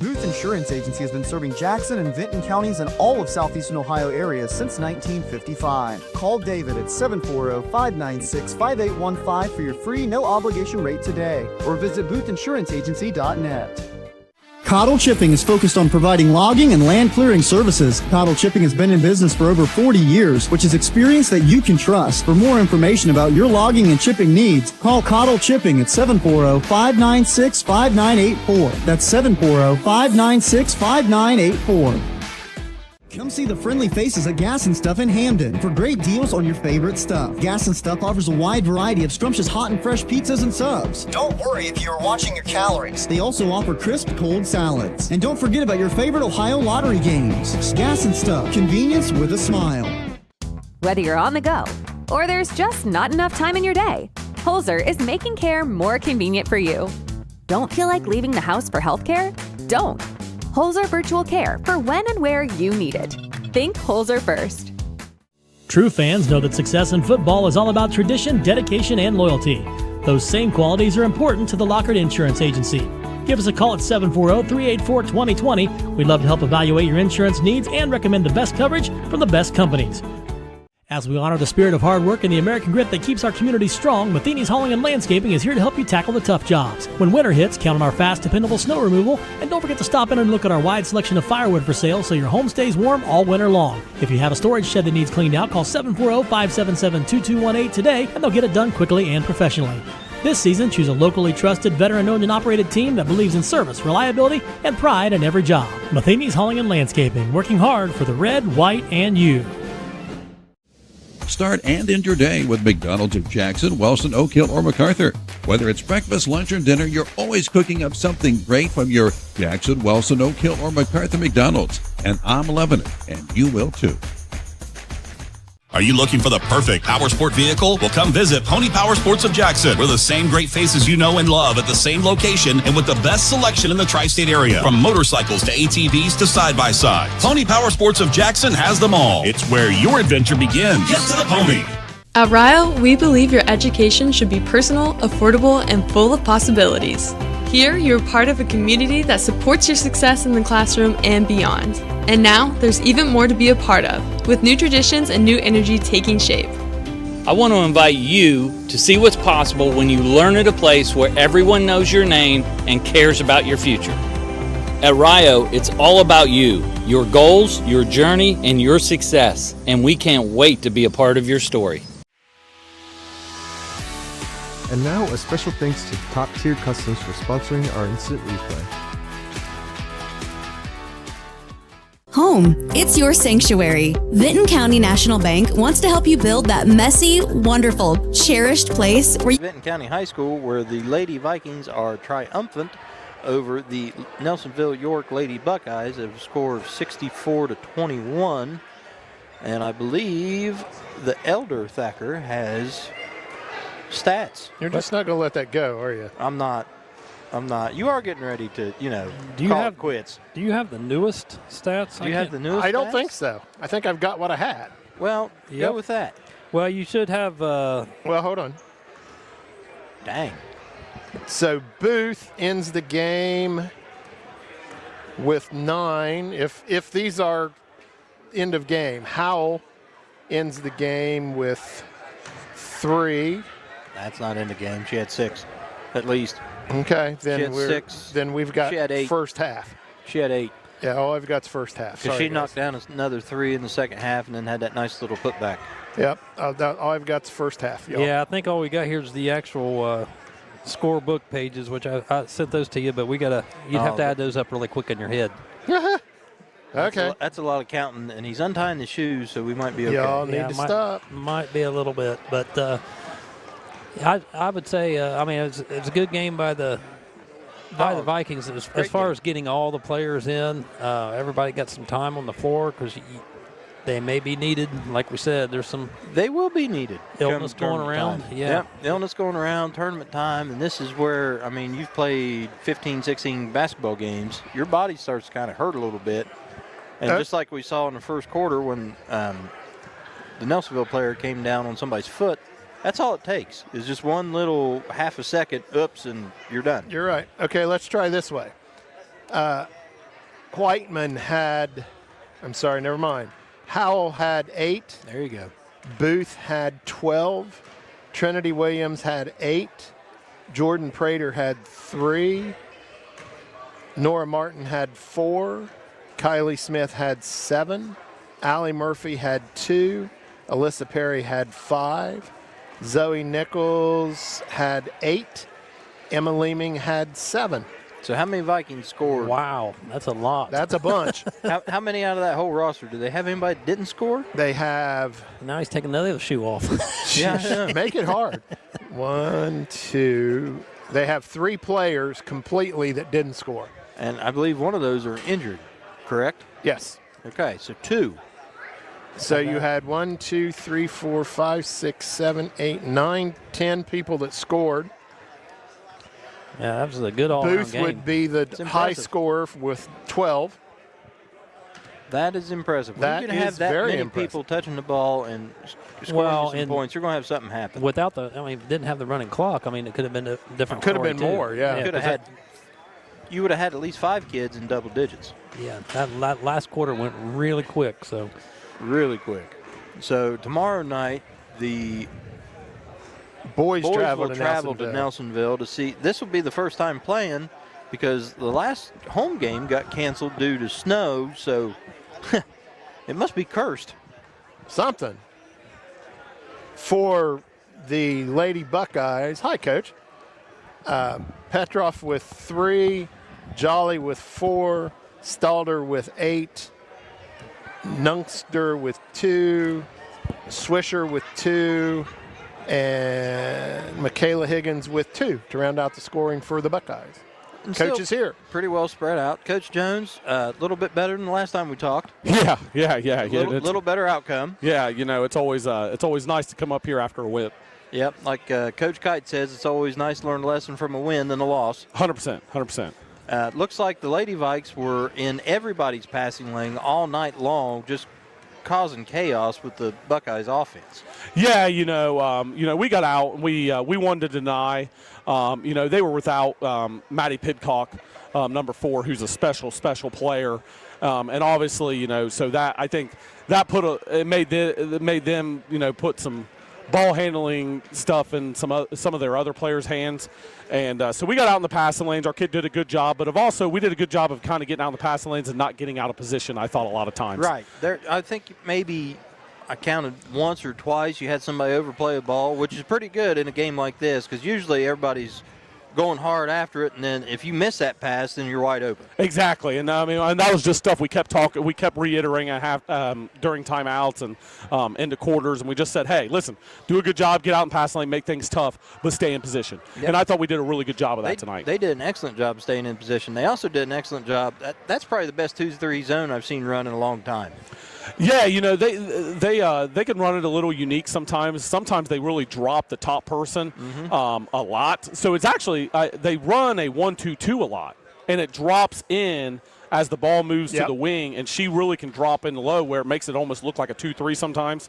Booth Insurance Agency has been serving Jackson and Vinton counties and all of southeastern Ohio areas since 1955. Call David at 740-596-5815 for your free no-obligation rate today, or visit boothinsuranceagency.net. Cottle Chipping is focused on providing logging and land clearing services. Cottle Chipping has been in business for over 40 years, which is experience that you can trust. For more information about your logging and chipping needs, call Cottle Chipping at 740-596-5984. That's 740-596-5984. Come see the friendly faces at Gas and Stuff in Hamden for great deals on your favorite stuff. Gas and Stuff offers a wide variety of scrumptious hot and fresh pizzas and subs. Don't worry if you're watching your calories. They also offer crisp cold salads. And don't forget about your favorite Ohio lottery games. Gas and Stuff, convenience with a smile. Whether you're on the go or there's just not enough time in your day, Holzer is making care more convenient for you. Don't feel like leaving the house for healthcare? Don't. Holzer Virtual Care for when and where you need it. Think Holzer first. True fans know that success in football is all about tradition, dedication, and loyalty. Those same qualities are important to the Lockard Insurance Agency. Give us a call at 740-384-2020. We'd love to help evaluate your insurance needs and recommend the best coverage from the best companies. As we honor the spirit of hard work and the American grit that keeps our community strong, Matheny's Hauling and Landscaping is here to help you tackle the tough jobs. When winter hits, count on our fast, dependable snow removal, and don't forget to stop in and look at our wide selection of firewood for sale so your home stays warm all winter long. If you have a storage shed that needs cleaned out, call 740-577-2218 today, and they'll get it done quickly and professionally. This season, choose a locally trusted, veteran-owned and operated team that believes in service, reliability, and pride in every job. Matheny's Hauling and Landscaping, working hard for the red, white, and you. Start and end your day with McDonald's of Jackson, Wellston, Oak Hill, or MacArthur. Whether it's breakfast, lunch, or dinner, you're always cooking up something great from your Jackson, Wellston, Oak Hill, or MacArthur McDonald's. And I'm loving it, and you will too. Are you looking for the perfect power sport vehicle? Well, come visit Pony Power Sports of Jackson. We're the same great faces you know and love at the same location and with the best selection in the tri-state area. From motorcycles to ATVs to side-by-sides. Pony Power Sports of Jackson has them all. It's where your adventure begins. Get to the pony. At Rio, we believe your education should be personal, affordable, and full of possibilities. Here, you're part of a community that supports your success in the classroom and beyond. And now, there's even more to be a part of, with new traditions and new energy taking shape. I want to invite you to see what's possible when you learn at a place where everyone knows your name and cares about your future. At Rio, it's all about you, your goals, your journey, and your success. And we can't wait to be a part of your story. And now, a special thanks to top-tier customs for sponsoring our instant replay. Home, it's your sanctuary. Vinton County National Bank wants to help you build that messy, wonderful, cherished place where Vinton County High School, where the Lady Vikings are triumphant over the Nelsonville-York Lady Buckeyes at a score of 64-21. And I believe the elder Thacker has stats. You're just not going to let that go, are you? I'm not. You are getting ready to, Do you call have it quits. Do you have the newest stats? Do you have the newest I don't stats? think so. I think I've got what I had. Well, go with that. Well, you should have. Well, hold on. Dang. So Booth ends the game with 9. If these are end of game, Howell ends the game with 3. That's not in the game. She had 6, at least. Okay, She had 6. Then we've got She had 8. first half. She had 8. Yeah, all I've got is first half. Because Sorry, she knocked down another 3 in the second half and then had that nice little putback. Yep, all I've got is first half. Y'all. Yeah, I think all we got here is the actual scorebook pages, which I sent those to you, but you'd have to add those up really quick in your head. Okay. That's a lot of counting, and he's untying the shoes, so we might be okay. Y'all need to stop. Might be a little bit, but I would say, it's a good game by the Vikings as far as getting all the players in. Everybody got some time on the floor because they may be needed. Like we said, there's some. They will be needed. Illness going around. Time. Yeah. Yep. Illness going around, tournament time. And this is where, you've played 15, 16 basketball games. Your body starts to kind of hurt a little bit. And just like we saw in the first quarter when the Nelsonville player came down on somebody's foot, that's all it takes is just one little half a second, oops, and you're done. You're right. Okay, let's try this way. Whiteman had, never mind. Howell had 8. There you go. Booth had 12. Trinity Williams had 8. Jordan Prater had 3. Nora Martin had 4. Kylie Smith had 7. Allie Murphy had 2. Alyssa Perry had 5. Zoe Nichols had 8. Emma Leeming had 7. So how many Vikings scored? Wow, that's a lot. That's a bunch. how many out of that whole roster? Do they have anybody that didn't score? They have. Now he's taking another shoe off. Yeah, make it hard. 1, 2. They have 3 players completely that didn't score. And I believe one of those are injured, correct? Yes. Okay, so 2. So you had 1, 2, 3, 4, 5, 6, 7, 8, 9, 10 people that scored. Yeah, that was a good all-around Booth game. would be the high scorer with 12. That is impressive. That when you have is that very many impressive. people touching the ball and scoring some points, you're going to have something happen. Without didn't have the running clock. It could have been a different. Could have story been too. more. Yeah. You would have had at least 5 kids in double digits. Yeah, that last quarter went really quick. So. Really quick. So tomorrow night, the boys will travel to Nelsonville to see. This will be the first time playing because the last home game got canceled due to snow. So it must be cursed. Something. For the Lady Buckeyes, hi, Coach. Petroff with 3, Jolly with 4, Stalder with 8, Nungster with 2, Swisher with 2, and Michaela Higgins with 2 to round out the scoring for the Buckeyes. Coach is here. Pretty well spread out. Coach Jones, a little bit better than the last time we talked. Yeah. Little better outcome. Yeah, it's always nice to come up here after a win. Yep, like Coach Kite says, it's always nice to learn a lesson from a win than a loss. 100%. Looks like the Lady Vikes were in everybody's passing lane all night long, just causing chaos with the Buckeyes offense. Yeah, we got out. We wanted to deny. They were without Maddie Pidcock, number 4, who's a special player, and obviously, so that I think that made them put some ball handling stuff in some of their other players' hands. And so we got out in the passing lanes. Our kid did a good job, but we did a good job of kind of getting out in the passing lanes and not getting out of position, I thought, a lot of times. Right. I think maybe I counted once or twice you had somebody overplay a ball, which is pretty good in a game like this because usually everybody's going hard after it, and then if you miss that pass, then you're wide open. Exactly, and and that was just stuff we kept talking, we kept reiterating during timeouts and into quarters, and we just said, hey, listen, do a good job, get out and pass lane, make things tough, but stay in position. Yep. And I thought we did a really good job of that tonight. They did an excellent job of staying in position. They also did an excellent job. That's probably the best 2-3 zone I've seen run in a long time. Yeah, they can run it a little unique sometimes. Sometimes they really drop the top person a lot. So it's actually they run a 1-2-2 a lot, and it drops in as the ball moves to the wing, and she really can drop in low where it makes it almost look like a 2-3 sometimes.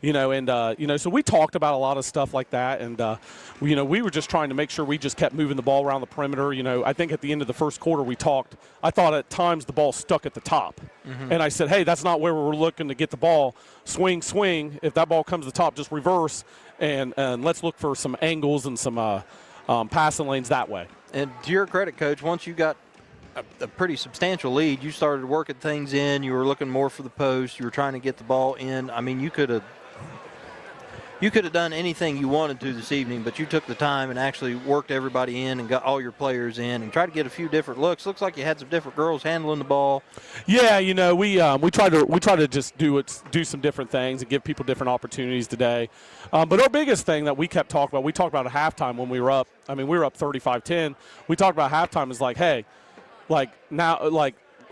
So we talked about a lot of stuff like that, and we were just trying to make sure we just kept moving the ball around the perimeter. I think at the end of the first quarter I thought at times the ball stuck at the top, and I said, hey, that's not where we're looking to get the ball. Swing. If that ball comes to the top, just reverse, and let's look for some angles and some passing lanes that way. And to your credit, Coach, once you got a pretty substantial lead, you started working things in. You were looking more for the post. You were trying to get the ball in. I mean, you could have done anything you wanted to this evening, but you took the time and actually worked everybody in and got all your players in and tried to get a few different looks. Looks like you had some different girls handling the ball. Yeah, we try to just do some different things and give people different opportunities today. But our biggest thing that we kept talking about, we talked about at halftime when we were up. I mean, we were up 35-10. We talked about halftime is like, hey,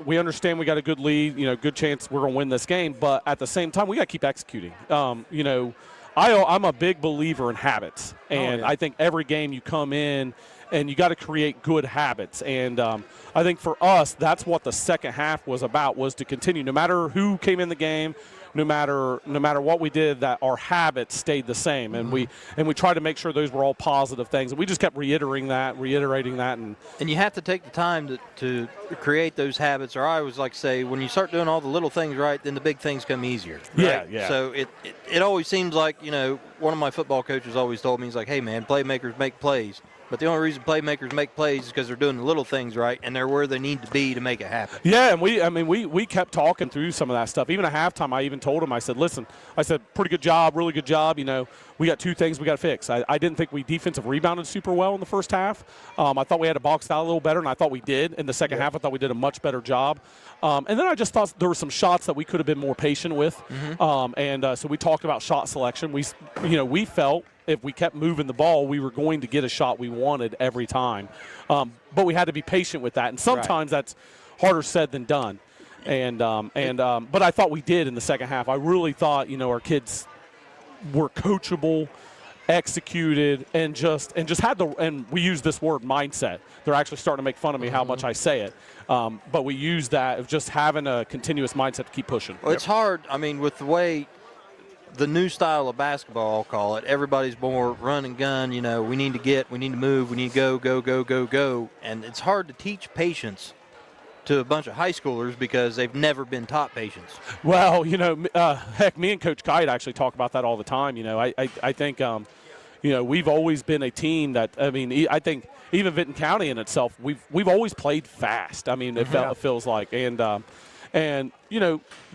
we understand we got a good lead, good chance we're going to win this game, but at the same time, we got to keep executing. I'm a big believer in habits, and I think every game you come in and you got to create good habits. And I think for us, that's what the second half was about, was to continue. No matter who came in the game, no matter what we did, that our habits stayed the same. And we tried to make sure those were all positive things. And we just kept reiterating that. And you have to take the time to create those habits, or I always like to say, when you start doing all the little things right, then the big things come easier. Right? Yeah. So it always seems like, one of my football coaches always told me, he's like, hey, man, playmakers make plays. But the only reason playmakers make plays is because they're doing the little things right, and they're where they need to be to make it happen. Yeah, and we kept talking through some of that stuff. Even at halftime, I even told him, I said, listen, pretty good job, really good job. We got two things we got to fix. I didn't think we defensive rebounded super well in the first half. I thought we had to box out a little better, and I thought we did. In the second half, I thought we did a much better job. And then I just thought there were some shots that we could have been more patient with. So we talked about shot selection. We felt if we kept moving the ball, we were going to get a shot we wanted every time. But we had to be patient with that. And sometimes that's harder said than done. But I thought we did in the second half. I really thought, our kids were coachable, executed, and just had and we use this word mindset. They're actually starting to make fun of me how much I say it. But we use that of just having a continuous mindset to keep pushing. Well, it's hard. I mean, with the way the new style of basketball, I'll call it, everybody's more run and gun. We need to move, we need to go. And it's hard to teach patience to a bunch of high schoolers because they've never been taught patience. Well, heck, me and Coach Kite actually talk about that all the time. I think, we've always been a team that, I think even Vinton County in itself, we've always played fast. It feels like. And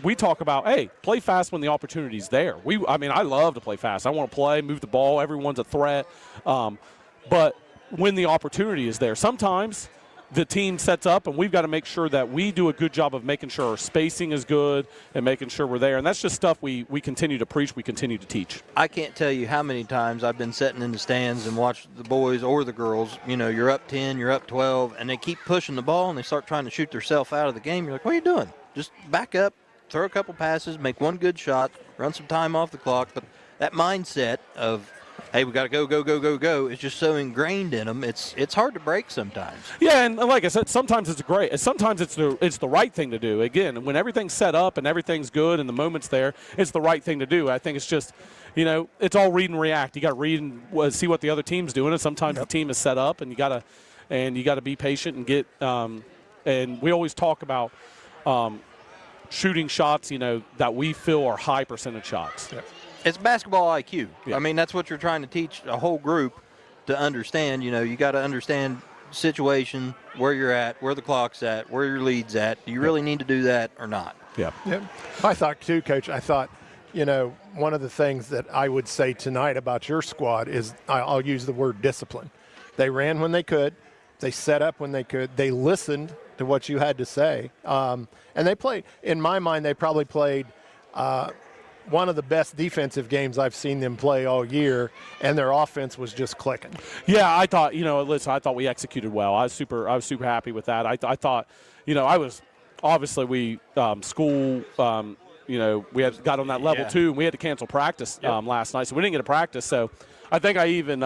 we talk about, hey, play fast when the opportunity's there. I love to play fast. I want to play, move the ball. Everyone's a threat. But when the opportunity is there, sometimes the team sets up, and we've got to make sure that we do a good job of making sure our spacing is good and making sure we're there. And that's just stuff we continue to preach, we continue to teach. I can't tell you how many times I've been sitting in the stands and watched the boys or the girls, you're up 10, you're up 12, and they keep pushing the ball, and they start trying to shoot themselves out of the game. You're like, what are you doing? Just back up, throw a couple passes, make one good shot, run some time off the clock. But that mindset of, hey, we got to go, is just so ingrained in them. It's hard to break sometimes. Yeah, and like I said, sometimes it's great. Sometimes it's the right thing to do. Again, when everything's set up and everything's good and the moment's there, it's the right thing to do. I think it's just, it's all read and react. You got to read and see what the other team's doing, and sometimes the team is set up, and you got to be patient and get. And we always talk about shooting shots, that we feel are high percentage shots. Yeah. It's basketball IQ. Yeah. That's what you're trying to teach a whole group to understand. You got to understand situation, where you're at, where the clock's at, where your lead's at. Do you really need to do that or not? Yeah. I thought too, Coach, one of the things that I would say tonight about your squad is I'll use the word discipline. They ran when they could. They set up when they could. They listened to what you had to say. And they played, in my mind, they probably played one of the best defensive games I've seen them play all year, and their offense was just clicking. Yeah, I thought, I thought we executed well. I was super happy with that. I thought, we we had got on that level too, and we had to cancel practice last night, so we didn't get a practice. So I think I even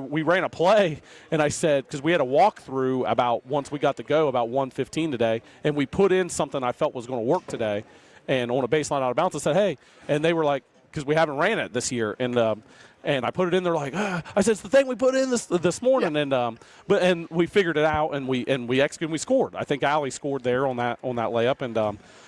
we ran a play, and I said, because we had a walkthrough about once we got to go about 1:15 today, and we put in something I felt was going to work today. And on a baseline out of bounds, I said, hey, and they were like, because we haven't ran it this year, and I put it in there like I said, it's the thing we put in this morning, and we figured it out, and we executed, and we scored. I think Allie scored there on that layup, and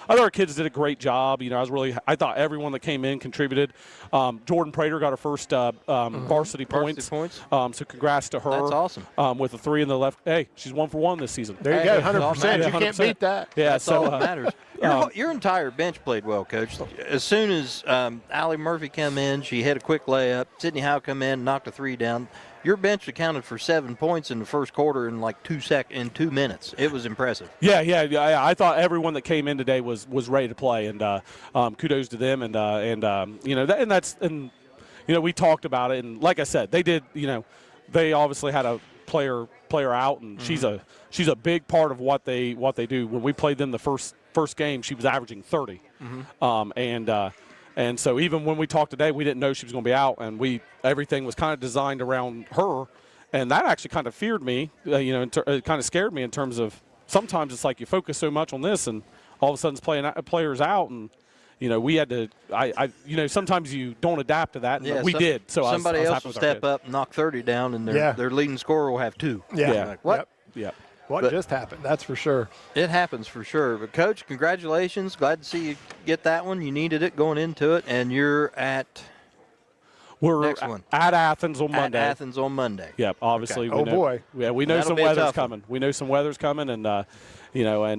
I thought our kids did a great job. I thought everyone that came in contributed. Jordan Prater got her first varsity points. So congrats to her. That's awesome. With a 3 in the left. Hey, she's 1 for 1 this season. There you go, 100%. You can't beat that. Yeah, that's all that matters. Your entire bench played well, Coach. As soon as Allie Murphy came in, she hit a quick layup. Sydney Howe come in, knocked a 3 down. Your bench accounted for 7 points in the first quarter in like 2 minutes. It was impressive. Yeah. I thought everyone that came in today was ready to play, and kudos to them. And we talked about it, and like I said, they did. They obviously had a player out, and she's a big part of what they do. When we played them the first game, she was averaging 30, and so even when we talked today, we didn't know she was going to be out, and everything was kind of designed around her, and that actually kind of feared me. It kind of scared me in terms of sometimes it's like you focus so much on this, and all of a sudden players out, and we had to. Sometimes you don't adapt to that, and we did. So somebody I was else will step up, and knock 30 down, and their leading scorer will have 2. Yeah. Like, what? Yep. What just happened? That's for sure. It happens for sure. But, Coach, congratulations. Glad to see you get that one. You needed it going into it, and you're at next one. At Athens on Monday. At Athens on Monday. Yep, obviously. Okay. Boy. Yeah, we know That'll some be a weather's tough one. coming. We know some weather's coming, and,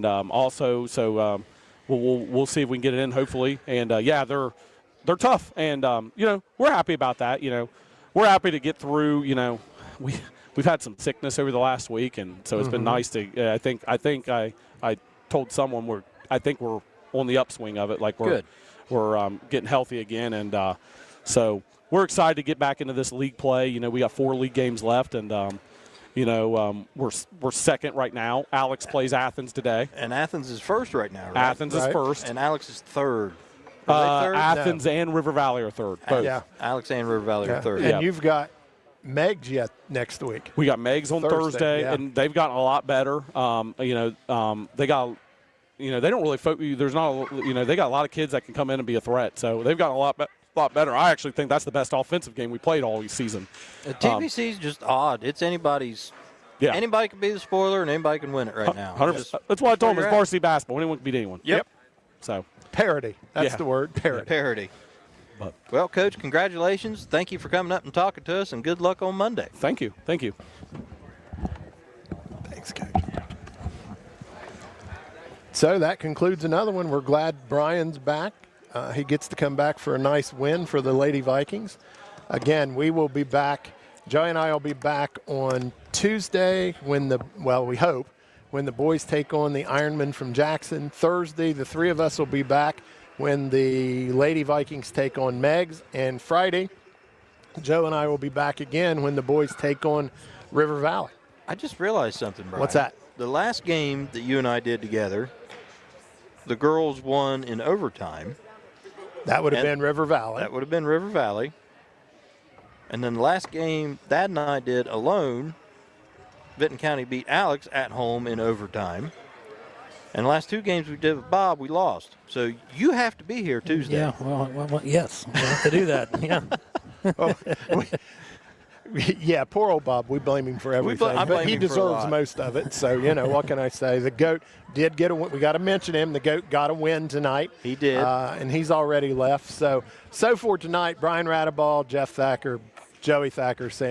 also, so we'll see if we can get it in, hopefully. And, they're tough, and, we're happy about that. We're happy to get through, We've had some sickness over the last week, and so it's been nice to. I think I told someone I think we're on the upswing of it. Like we're getting healthy again, and so we're excited to get back into this league play. We got 4 league games left, and we're second right now. Alex plays Athens today, and Athens is first right now. Right? Athens is first, and Alex is third. Third? Athens and River Valley are third. Both. Yeah, Alex and River Valley are third. And you've got Megs yet next week. We got Megs on Thursday, yeah. and they've gotten a lot better. They got, they don't really focus. There's not, they got a lot of kids that can come in and be a threat. So they've gotten a lot better. I actually think that's the best offensive game we played all season. TVC is just odd. It's anybody's. Yeah. Anybody can be the spoiler, and anybody can win it right now. 100%. That's why I told them it's varsity basketball. Anyone can beat anyone. Yep. So parity. That's the word. Parity. Parity. Well, Coach, congratulations. Thank you for coming up and talking to us, and good luck on Monday. Thank you. Thank you. Thanks, Coach. So that concludes another one. We're glad Brian's back. He gets to come back for a nice win for the Lady Vikings. Again, we will be back. Joey and I will be back on Tuesday we hope, when the boys take on the Ironmen from Jackson. Thursday, the 3 of us will be back when the Lady Vikings take on Megs. And Friday, Joe and I will be back again when the boys take on River Valley. I just realized something, Brian. What's that? The last game that you and I did together, the girls won in overtime. That would have been River Valley. That would have been River Valley. And then the last game Thad and I did alone, Vinton County beat Alex at home in overtime. And the last 2 games we did with Bob, we lost. So you have to be here Tuesday. Yeah, well yes, we have to do that. Yeah. Yeah, poor old Bob. We blame him for everything. But he deserves most of it. So, what can I say? The GOAT did get a win. We got to mention him. The GOAT got a win tonight. He did. And he's already left. So for tonight, Brian Radeball, Jeff Thacker, Joey Thacker saying,